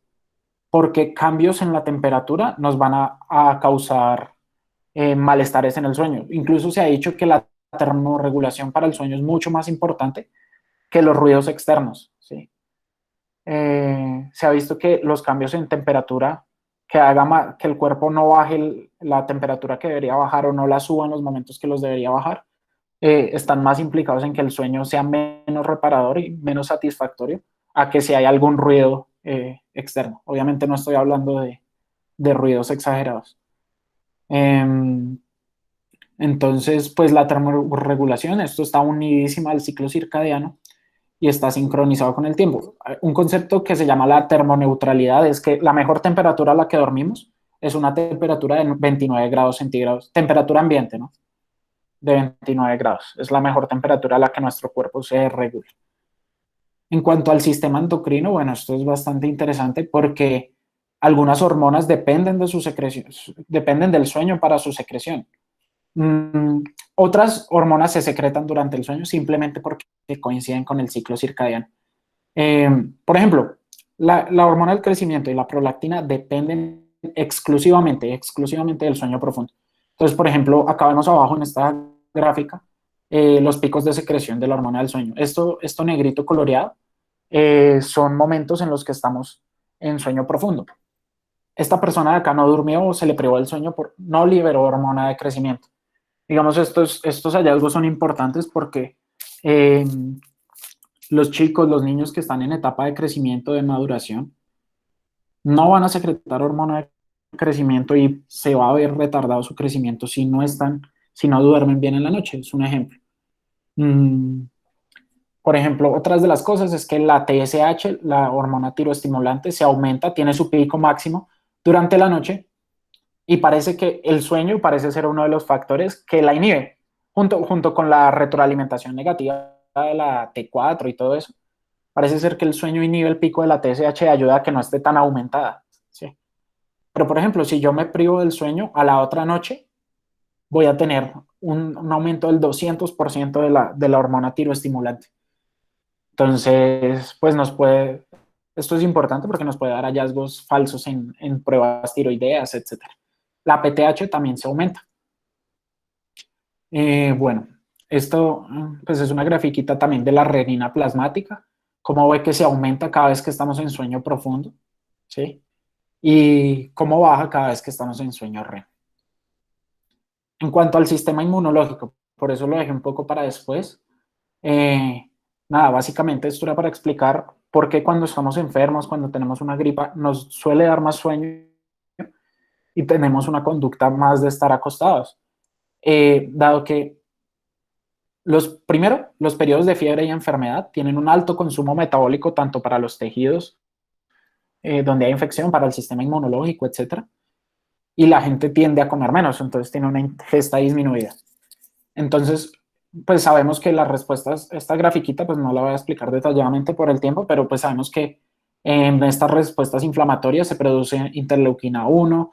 porque cambios en la temperatura nos van a causar malestares en el sueño. Incluso se ha dicho que la termorregulación para el sueño es mucho más importante que los ruidos externos, ¿sí? Se ha visto que los cambios en temperatura que haga que el cuerpo no baje la temperatura que debería bajar o no la suba en los momentos que los debería bajar, están más implicados en que el sueño sea menos reparador y menos satisfactorio a que si hay algún ruido externo. Obviamente no estoy hablando de ruidos exagerados. Eh, entonces, pues la termorregulación, esto está unidísima al ciclo circadiano y está sincronizado con el tiempo. Un concepto que se llama la termoneutralidad es que la mejor temperatura a la que dormimos es una temperatura de 29 grados centígrados, temperatura ambiente, ¿no? De 29 grados. Es la mejor temperatura a la que nuestro cuerpo se regula. En cuanto al sistema endocrino, bueno, esto es bastante interesante porque algunas hormonas dependen de su secreción, dependen del sueño para su secreción. Otras hormonas se secretan durante el sueño simplemente porque coinciden con el ciclo circadiano. Eh, por ejemplo, la hormona del crecimiento y la prolactina dependen exclusivamente del sueño profundo. Entonces, por ejemplo, acá vemos abajo en esta gráfica los picos de secreción de la hormona del sueño. Esto negrito coloreado son momentos en los que estamos en sueño profundo. Esta persona de acá no durmió o se le privó el sueño, no liberó hormona de crecimiento. Digamos, estos hallazgos son importantes porque eh, los chicos, los niños que están en etapa de crecimiento, de maduración, no van a secretar hormona de crecimiento y se va a ver retardado su crecimiento si no duermen bien en la noche. Es un ejemplo. Mm, por ejemplo, otras de las cosas es que la TSH, la hormona tiroestimulante, se aumenta, tiene su pico máximo durante la noche y parece que el sueño parece ser uno de los factores que la inhibe, junto con la retroalimentación negativa de la T4 y todo eso. Parece ser que el sueño inhibe el pico de la TSH y ayuda a que no esté tan aumentada. ¿Sí? Pero, por ejemplo, si yo me privo del sueño, a la otra noche voy a tener un aumento del 200% de la hormona tiroestimulante. Entonces, pues esto es importante porque nos puede dar hallazgos falsos en pruebas tiroideas, etcétera. La PTH también se aumenta. Bueno, esto pues es una grafiquita también de la renina plasmática, cómo ve que se aumenta cada vez que estamos en sueño profundo, ¿sí? Y cómo baja cada vez que estamos en sueño REM. En cuanto al sistema inmunológico, por eso lo dejé un poco para después. Nada, básicamente esto era para explicar por qué cuando estamos enfermos, cuando tenemos una gripa, nos suele dar más sueño y tenemos una conducta más de estar acostados. Dado que los periodos de fiebre y enfermedad tienen un alto consumo metabólico tanto para los tejidos donde hay infección, para el sistema inmunológico, etcétera, y la gente tiende a comer menos, entonces tiene una ingesta disminuida. Entonces, pues sabemos que las respuestas, esta grafiquita, pues no la voy a explicar detalladamente por el tiempo, pero pues sabemos que en estas respuestas inflamatorias se produce interleuquina 1,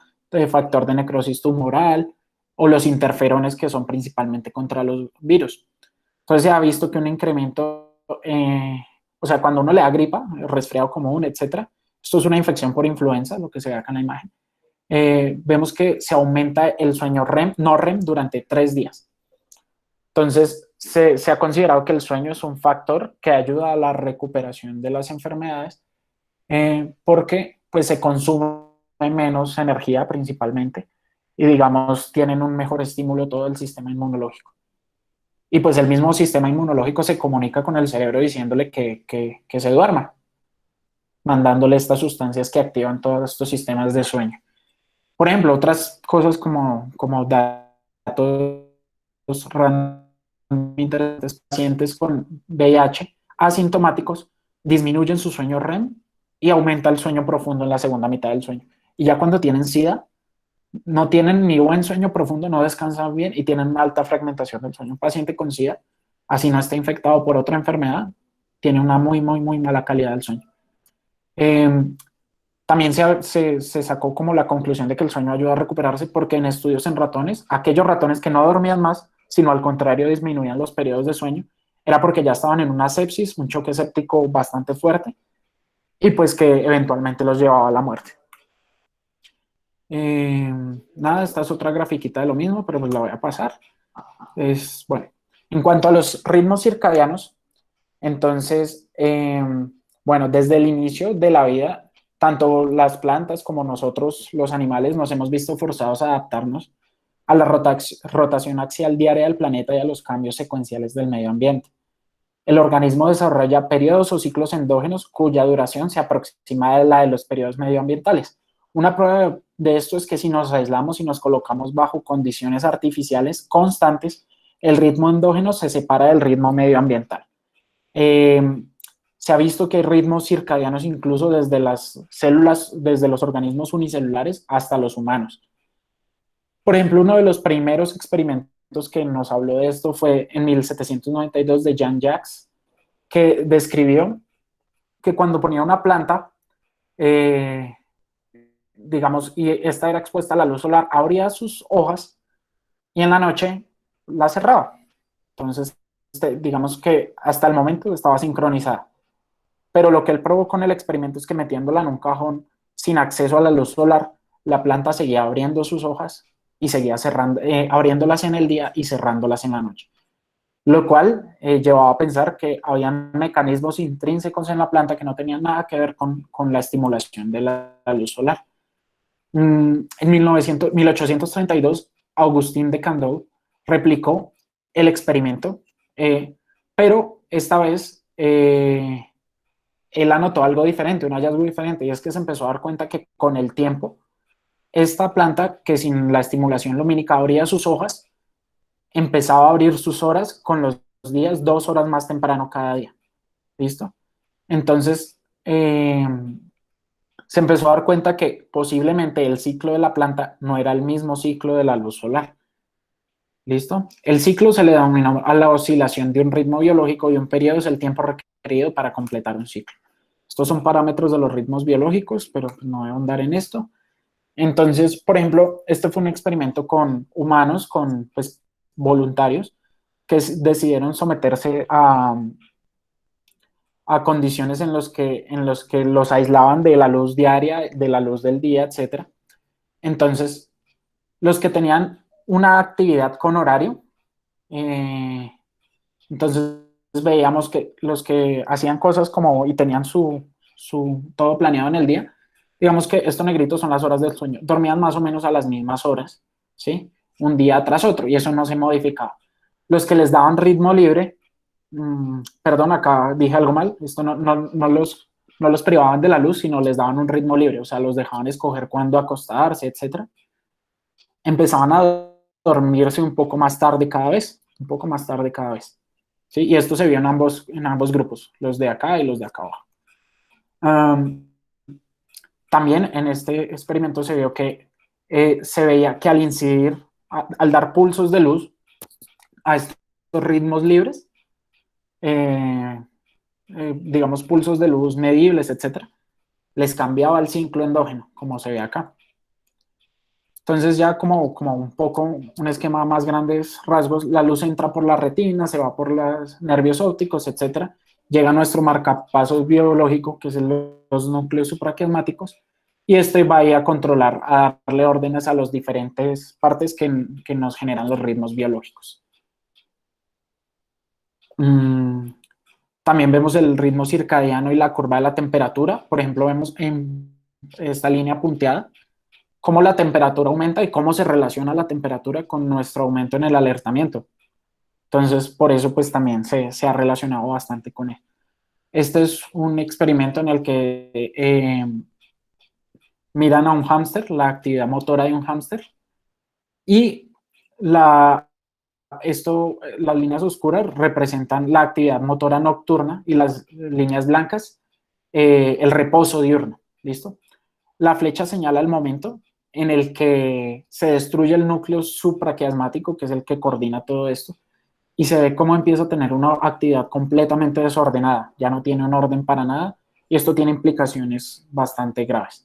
factor de necrosis tumoral o los interferones que son principalmente contra los virus. Entonces se ha visto que un incremento, o sea, cuando uno le da gripa, resfriado común, etcétera, esto es una infección por influenza, lo que se ve acá en la imagen, vemos que se aumenta el sueño REM, no REM, durante 3 días. Entonces, se ha considerado que el sueño es un factor que ayuda a la recuperación de las enfermedades porque pues se consume menos energía principalmente y digamos tienen un mejor estímulo todo el sistema inmunológico. Y pues el mismo sistema inmunológico se comunica con el cerebro diciéndole que se duerma, mandándole estas sustancias que activan todos estos sistemas de sueño. Por ejemplo, otras cosas como datos interesantes, pacientes con VIH asintomáticos disminuyen su sueño REM y aumenta el sueño profundo en la segunda mitad del sueño. Y ya cuando tienen SIDA, no tienen ni buen sueño profundo, no descansan bien y tienen una alta fragmentación del sueño. Un paciente con SIDA, así no está infectado por otra enfermedad, tiene una muy, muy, muy mala calidad del sueño. También se sacó como la conclusión de que el sueño ayuda a recuperarse porque en estudios en ratones, aquellos ratones que no dormían más, sino al contrario disminuían los periodos de sueño, era porque ya estaban en una sepsis, un choque séptico bastante fuerte, y pues que eventualmente los llevaba a la muerte. Nada, esta es otra grafiquita de lo mismo, pero pues la voy a pasar. Bueno, en cuanto a los ritmos circadianos, entonces, bueno, desde el inicio de la vida, tanto las plantas como nosotros, los animales, nos hemos visto forzados a adaptarnos a la rotación axial diaria del planeta y a los cambios secuenciales del medio ambiente. El organismo desarrolla periodos o ciclos endógenos cuya duración se aproxima a la de los periodos medioambientales. Una prueba de esto es que si nos aislamos y nos colocamos bajo condiciones artificiales constantes, el ritmo endógeno se separa del ritmo medioambiental. Se ha visto que hay ritmos circadianos incluso desde las células, desde los organismos unicelulares hasta los humanos. Por ejemplo, uno de los primeros experimentos que nos habló de esto fue en 1792 de Jean-Jacques, que describió que cuando ponía una planta, digamos, y esta era expuesta a la luz solar, abría sus hojas y en la noche la cerraba. Entonces, digamos que hasta el momento estaba sincronizada. Pero lo que él probó con el experimento es que metiéndola en un cajón sin acceso a la luz solar, la planta seguía abriendo sus hojas y seguía cerrando, abriéndolas en el día y cerrándolas en la noche. Lo cual llevaba a pensar que había mecanismos intrínsecos en la planta que no tenían nada que ver con la estimulación de la luz solar. En 1832, Agustín de Candolle replicó el experimento, pero esta vez él anotó algo diferente, un hallazgo diferente, y es que se empezó a dar cuenta que con el tiempo, esta planta que sin la estimulación lumínica abría sus hojas, empezaba a abrir sus horas con los días 2 horas más temprano cada día. ¿Listo? Entonces, se empezó a dar cuenta que posiblemente el ciclo de la planta no era el mismo ciclo de la luz solar. ¿Listo? El ciclo se le denomina a la oscilación de un ritmo biológico y un periodo es el tiempo requerido para completar un ciclo. Estos son parámetros de los ritmos biológicos, pero no voy a ahondar en esto. Entonces, por ejemplo, este fue un experimento con humanos, con pues, voluntarios, que decidieron someterse a condiciones en los que los aislaban de la luz diaria, de la luz del día, etc. Entonces, los que tenían una actividad con horario, entonces veíamos que los que hacían cosas como y tenían todo planeado en el día, digamos que estos negritos son las horas del sueño, dormían más o menos a las mismas horas, ¿sí? Un día tras otro, y eso no se modificaba. Los que les daban ritmo libre, perdón, acá dije algo mal, esto no los privaban de la luz, sino les daban un ritmo libre, o sea, los dejaban escoger cuándo acostarse, etc. Empezaban a dormirse un poco más tarde cada vez, un poco más tarde cada vez. ¿Sí? Y esto se vio en ambos grupos, los de acá y los de acá abajo. También en este experimento se vio que se veía que al incidir, al dar pulsos de luz a estos ritmos libres, digamos pulsos de luz medibles, etcétera, les cambiaba el ciclo endógeno, como se ve acá. Entonces ya como un poco un esquema a más grandes rasgos, la luz entra por la retina, se va por los nervios ópticos, etcétera, llega a nuestro marcapasos biológico, que es los núcleos supraquiasmáticos, y este va a controlar, a darle órdenes a las diferentes partes que nos generan los ritmos biológicos. También vemos el ritmo circadiano y la curva de la temperatura. Por ejemplo, vemos en esta línea punteada cómo la temperatura aumenta y cómo se relaciona la temperatura con nuestro aumento en el alertamiento. Entonces, por eso pues también se ha relacionado bastante con él. Este es un experimento en el que miran a un hámster, la actividad motora de un hámster, y las líneas oscuras representan la actividad motora nocturna y las líneas blancas el reposo diurno. ¿Listo? La flecha señala el momento en el que se destruye el núcleo supraquiasmático, que es el que coordina todo esto, y se ve cómo empieza a tener una actividad completamente desordenada, ya no tiene un orden para nada, y esto tiene implicaciones bastante graves.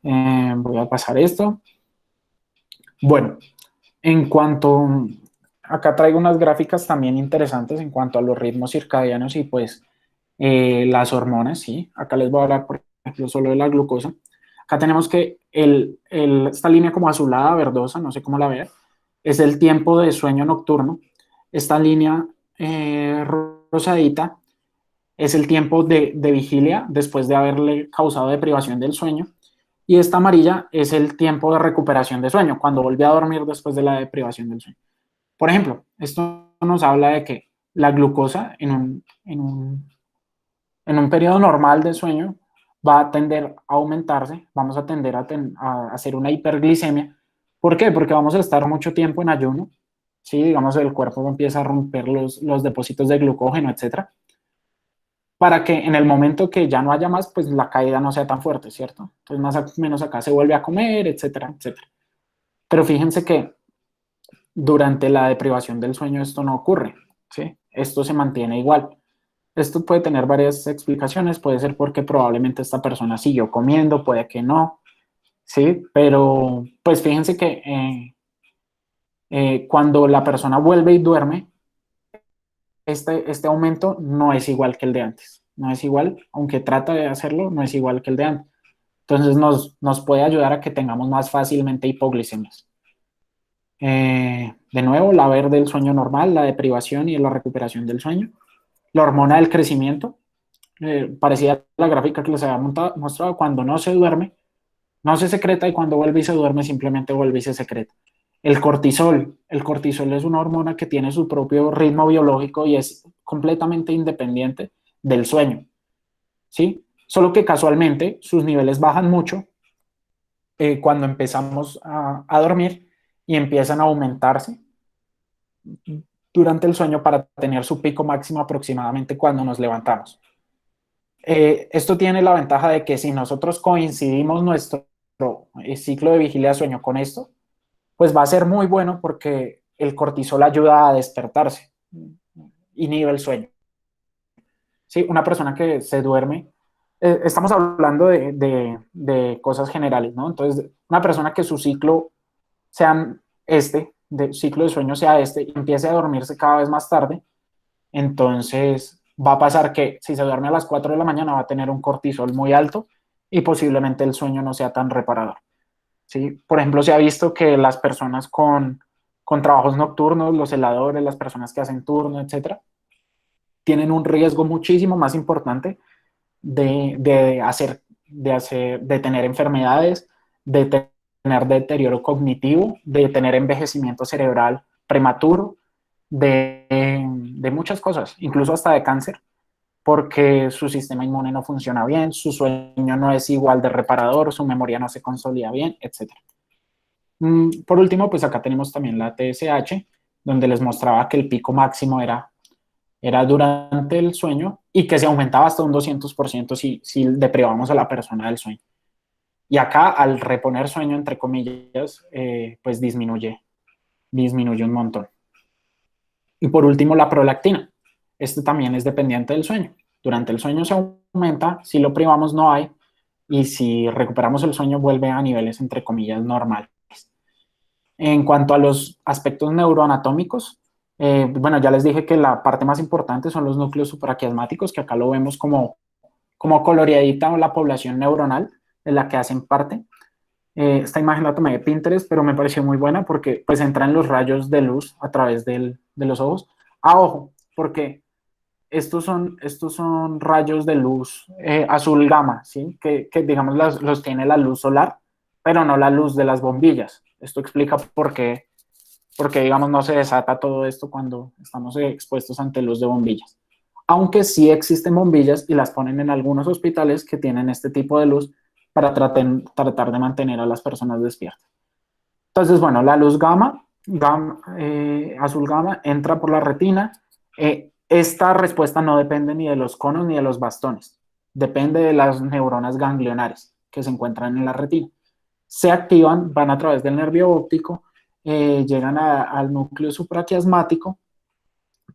Voy a pasar esto. Bueno, en cuanto, acá traigo unas gráficas también interesantes en cuanto a los ritmos circadianos y pues las hormonas, ¿sí? Acá les voy a hablar, por ejemplo, solo de la glucosa. Acá tenemos que esta línea como azulada, verdosa, no sé cómo la vean, es el tiempo de sueño nocturno. Esta línea rosadita es el tiempo de vigilia después de haberle causado deprivación del sueño. Y esta amarilla es el tiempo de recuperación de sueño, cuando vuelve a dormir después de la deprivación del sueño. Por ejemplo, esto nos habla de que la glucosa en un periodo normal de sueño va a tender a aumentarse, vamos a tender a hacer una hiperglicemia. ¿Por qué? Porque vamos a estar mucho tiempo en ayuno, ¿sí? Digamos, el cuerpo empieza a romper los depósitos de glucógeno, etcétera, para que en el momento que ya no haya más, pues la caída no sea tan fuerte, ¿cierto? Entonces, más o menos acá se vuelve a comer, etcétera, etcétera. Pero fíjense que durante la deprivación del sueño esto no ocurre, ¿sí? Esto se mantiene igual. Esto puede tener varias explicaciones, puede ser porque probablemente esta persona siguió comiendo, puede que no, ¿sí? Pero pues fíjense que cuando la persona vuelve y duerme, este aumento no es igual que el de antes, no es igual, aunque trata de hacerlo, no es igual que el de antes. Entonces nos puede ayudar a que tengamos más fácilmente hipoglicemias. De nuevo, la verde del sueño normal, la deprivación y la recuperación del sueño. La hormona del crecimiento, parecida a la gráfica que les había mostrado, cuando no se duerme, no se secreta y cuando vuelve y se duerme simplemente vuelve y se secreta. El cortisol es una hormona que tiene su propio ritmo biológico y es completamente independiente del sueño, ¿sí? Solo que casualmente sus niveles bajan mucho cuando empezamos a dormir y empiezan a aumentarse durante el sueño para tener su pico máximo aproximadamente cuando nos levantamos. Esto tiene la ventaja de que si nosotros coincidimos nuestro ciclo de vigilia de sueño con esto, pues va a ser muy bueno porque el cortisol ayuda a despertarse, inhibe el sueño. ¿Sí? Una persona que se duerme, estamos hablando de cosas generales, ¿no? Entonces, una persona que su ciclo sea ciclo de sueño sea y empiece a dormirse cada vez más tarde, entonces va a pasar que si se duerme a las 4 de la mañana va a tener un cortisol muy alto y posiblemente el sueño no sea tan reparador. ¿Sí? Por ejemplo, se ha visto que las personas con trabajos nocturnos, los celadores, las personas que hacen turno, etcétera, tienen un riesgo muchísimo más importante de tener enfermedades, de tener deterioro cognitivo, de tener envejecimiento cerebral prematuro, de muchas cosas, incluso hasta de cáncer, porque su sistema inmune no funciona bien, su sueño no es igual de reparador, su memoria no se consolida bien, etc. Por último, pues acá tenemos también la TSH, donde les mostraba que el pico máximo era durante el sueño y que se aumentaba hasta un 200% si deprivamos a la persona del sueño. Y acá, al reponer sueño, entre comillas, pues disminuye un montón. Y por último, la prolactina. Este también es dependiente del sueño. Durante el sueño se aumenta, si lo privamos no hay, y si recuperamos el sueño vuelve a niveles, entre comillas, normales. En cuanto a los aspectos neuroanatómicos, bueno, ya les dije que la parte más importante son los núcleos supraquiasmáticos, que acá lo vemos como coloreadita la población neuronal de la que hacen parte. Esta imagen la tomé de Pinterest, pero me pareció muy buena porque pues entran los rayos de luz a través de los ojos. Ojo, porque estos son rayos de luz azul gamma, ¿sí? Que digamos los tiene la luz solar, pero no la luz de las bombillas. Esto explica por qué digamos, no se desata todo esto cuando estamos expuestos ante luz de bombillas. Aunque sí existen bombillas y las ponen en algunos hospitales que tienen este tipo de luz para tratar de mantener a las personas despiertas. Entonces, bueno, la luz azul gamma, entra por la retina. Esta respuesta no depende ni de los conos ni de los bastones. Depende de las neuronas ganglionares que se encuentran en la retina. Se activan, van a través del nervio óptico, llegan al núcleo supraquiasmático.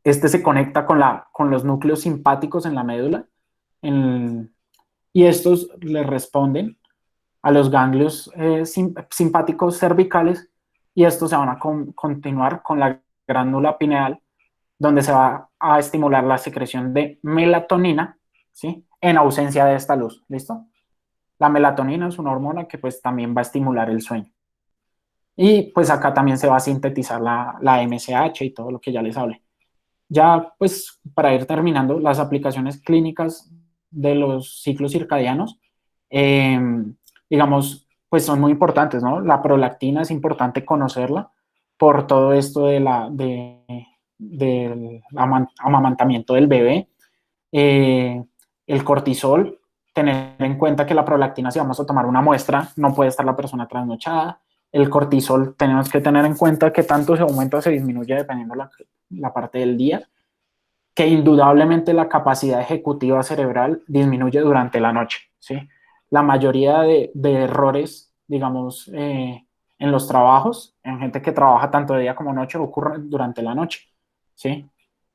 Este se conecta con los núcleos simpáticos en la médula y estos le responden a los ganglios simpáticos cervicales, y estos se van a continuar con la glándula pineal, donde se va a estimular la secreción de melatonina, ¿sí? En ausencia de esta luz, ¿listo? La melatonina es una hormona que pues también va a estimular el sueño. Y pues acá también se va a sintetizar la MSH y todo lo que ya les hablé. Ya pues para ir terminando, las aplicaciones clínicas de los ciclos circadianos, eh, digamos, pues son muy importantes, ¿no? La prolactina es importante conocerla por todo esto del amamantamiento del bebé. El cortisol, tener en cuenta que la prolactina, si vamos a tomar una muestra, no puede estar la persona trasnochada. El cortisol, tenemos que tener en cuenta que tanto se aumenta o se disminuye dependiendo la parte del día, que indudablemente la capacidad ejecutiva cerebral disminuye durante la noche, ¿sí? La mayoría de errores, digamos, en los trabajos, en gente que trabaja tanto de día como noche, ocurren durante la noche, ¿sí?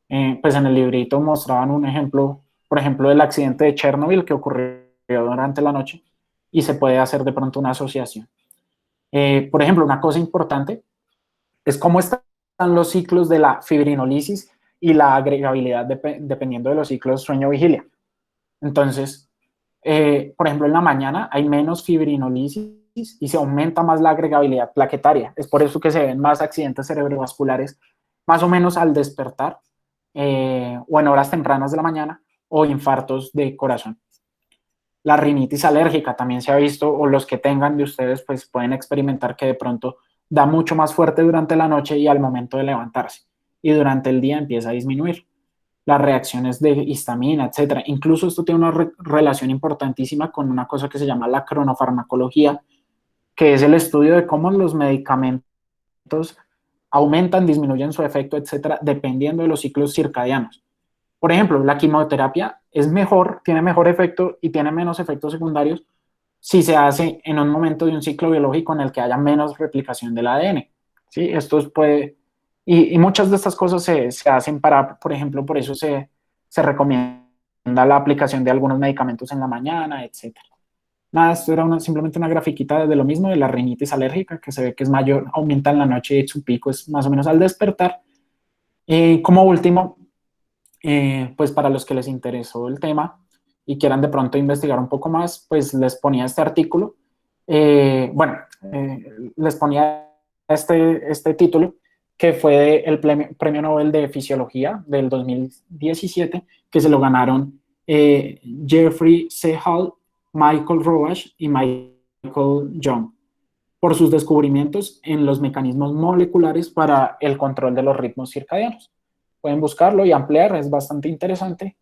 Pues en el librito mostraban un ejemplo, por ejemplo, del accidente de Chernobyl que ocurrió durante la noche, y se puede hacer de pronto una asociación. Por ejemplo, una cosa importante es cómo están los ciclos de la fibrinolisis y la agregabilidad dependiendo de los ciclos sueño-vigilia. Entonces, por ejemplo, en la mañana hay menos fibrinolisis y se aumenta más la agregabilidad plaquetaria. Es por eso que se ven más accidentes cerebrovasculares más o menos al despertar, o en horas tempranas de la mañana, o infartos de corazón. La rinitis alérgica también se ha visto, o los que tengan de ustedes pues pueden experimentar que de pronto da mucho más fuerte durante la noche y al momento de levantarse, y durante el día empieza a disminuir. Las reacciones de histamina, etcétera. Incluso esto tiene una relación importantísima con una cosa que se llama la cronofarmacología, que es el estudio de cómo los medicamentos aumentan, disminuyen su efecto, etcétera, dependiendo de los ciclos circadianos. Por ejemplo, la quimioterapia es mejor, tiene mejor efecto y tiene menos efectos secundarios si se hace en un momento de un ciclo biológico en el que haya menos replicación del ADN. ¿Sí? Esto puede, y muchas de estas cosas se hacen para, por ejemplo, por eso se recomienda la aplicación de algunos medicamentos en la mañana, etcétera. Nada, esto era simplemente una grafiquita de lo mismo, de la rinitis alérgica, que se ve que es mayor, aumenta en la noche y su pico es más o menos al despertar. Como último, pues para los que les interesó el tema y quieran de pronto investigar un poco más, pues les ponía este artículo. Bueno, les ponía este título, que fue el premio Nobel de Fisiología del 2017, que se lo ganaron Jeffrey C. Hall, Michael Roach y Michael Young, por sus descubrimientos en los mecanismos moleculares para el control de los ritmos circadianos. Pueden buscarlo y ampliar, es bastante interesante.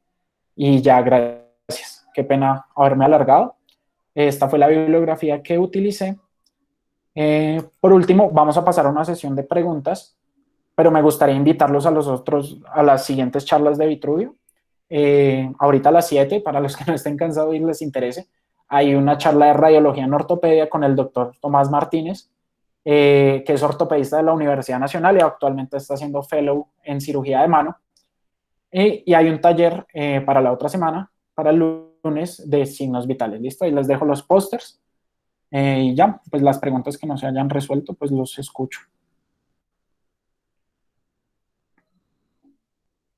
Y ya, gracias. Qué pena haberme alargado. Esta fue la bibliografía que utilicé. Por último, vamos a pasar a una sesión de preguntas, pero me gustaría invitarlos a las siguientes charlas de Vitruvio. Ahorita a las 7, para los que no estén cansados y les interese, hay una charla de radiología en ortopedia con el doctor Tomás Martínez, que es ortopedista de la Universidad Nacional y actualmente está haciendo fellow en cirugía de mano. Y hay un taller para la otra semana, para el lunes, de signos vitales. ¿Listo? Y les dejo los pósters. Y ya, pues las preguntas que no se hayan resuelto, pues los escucho.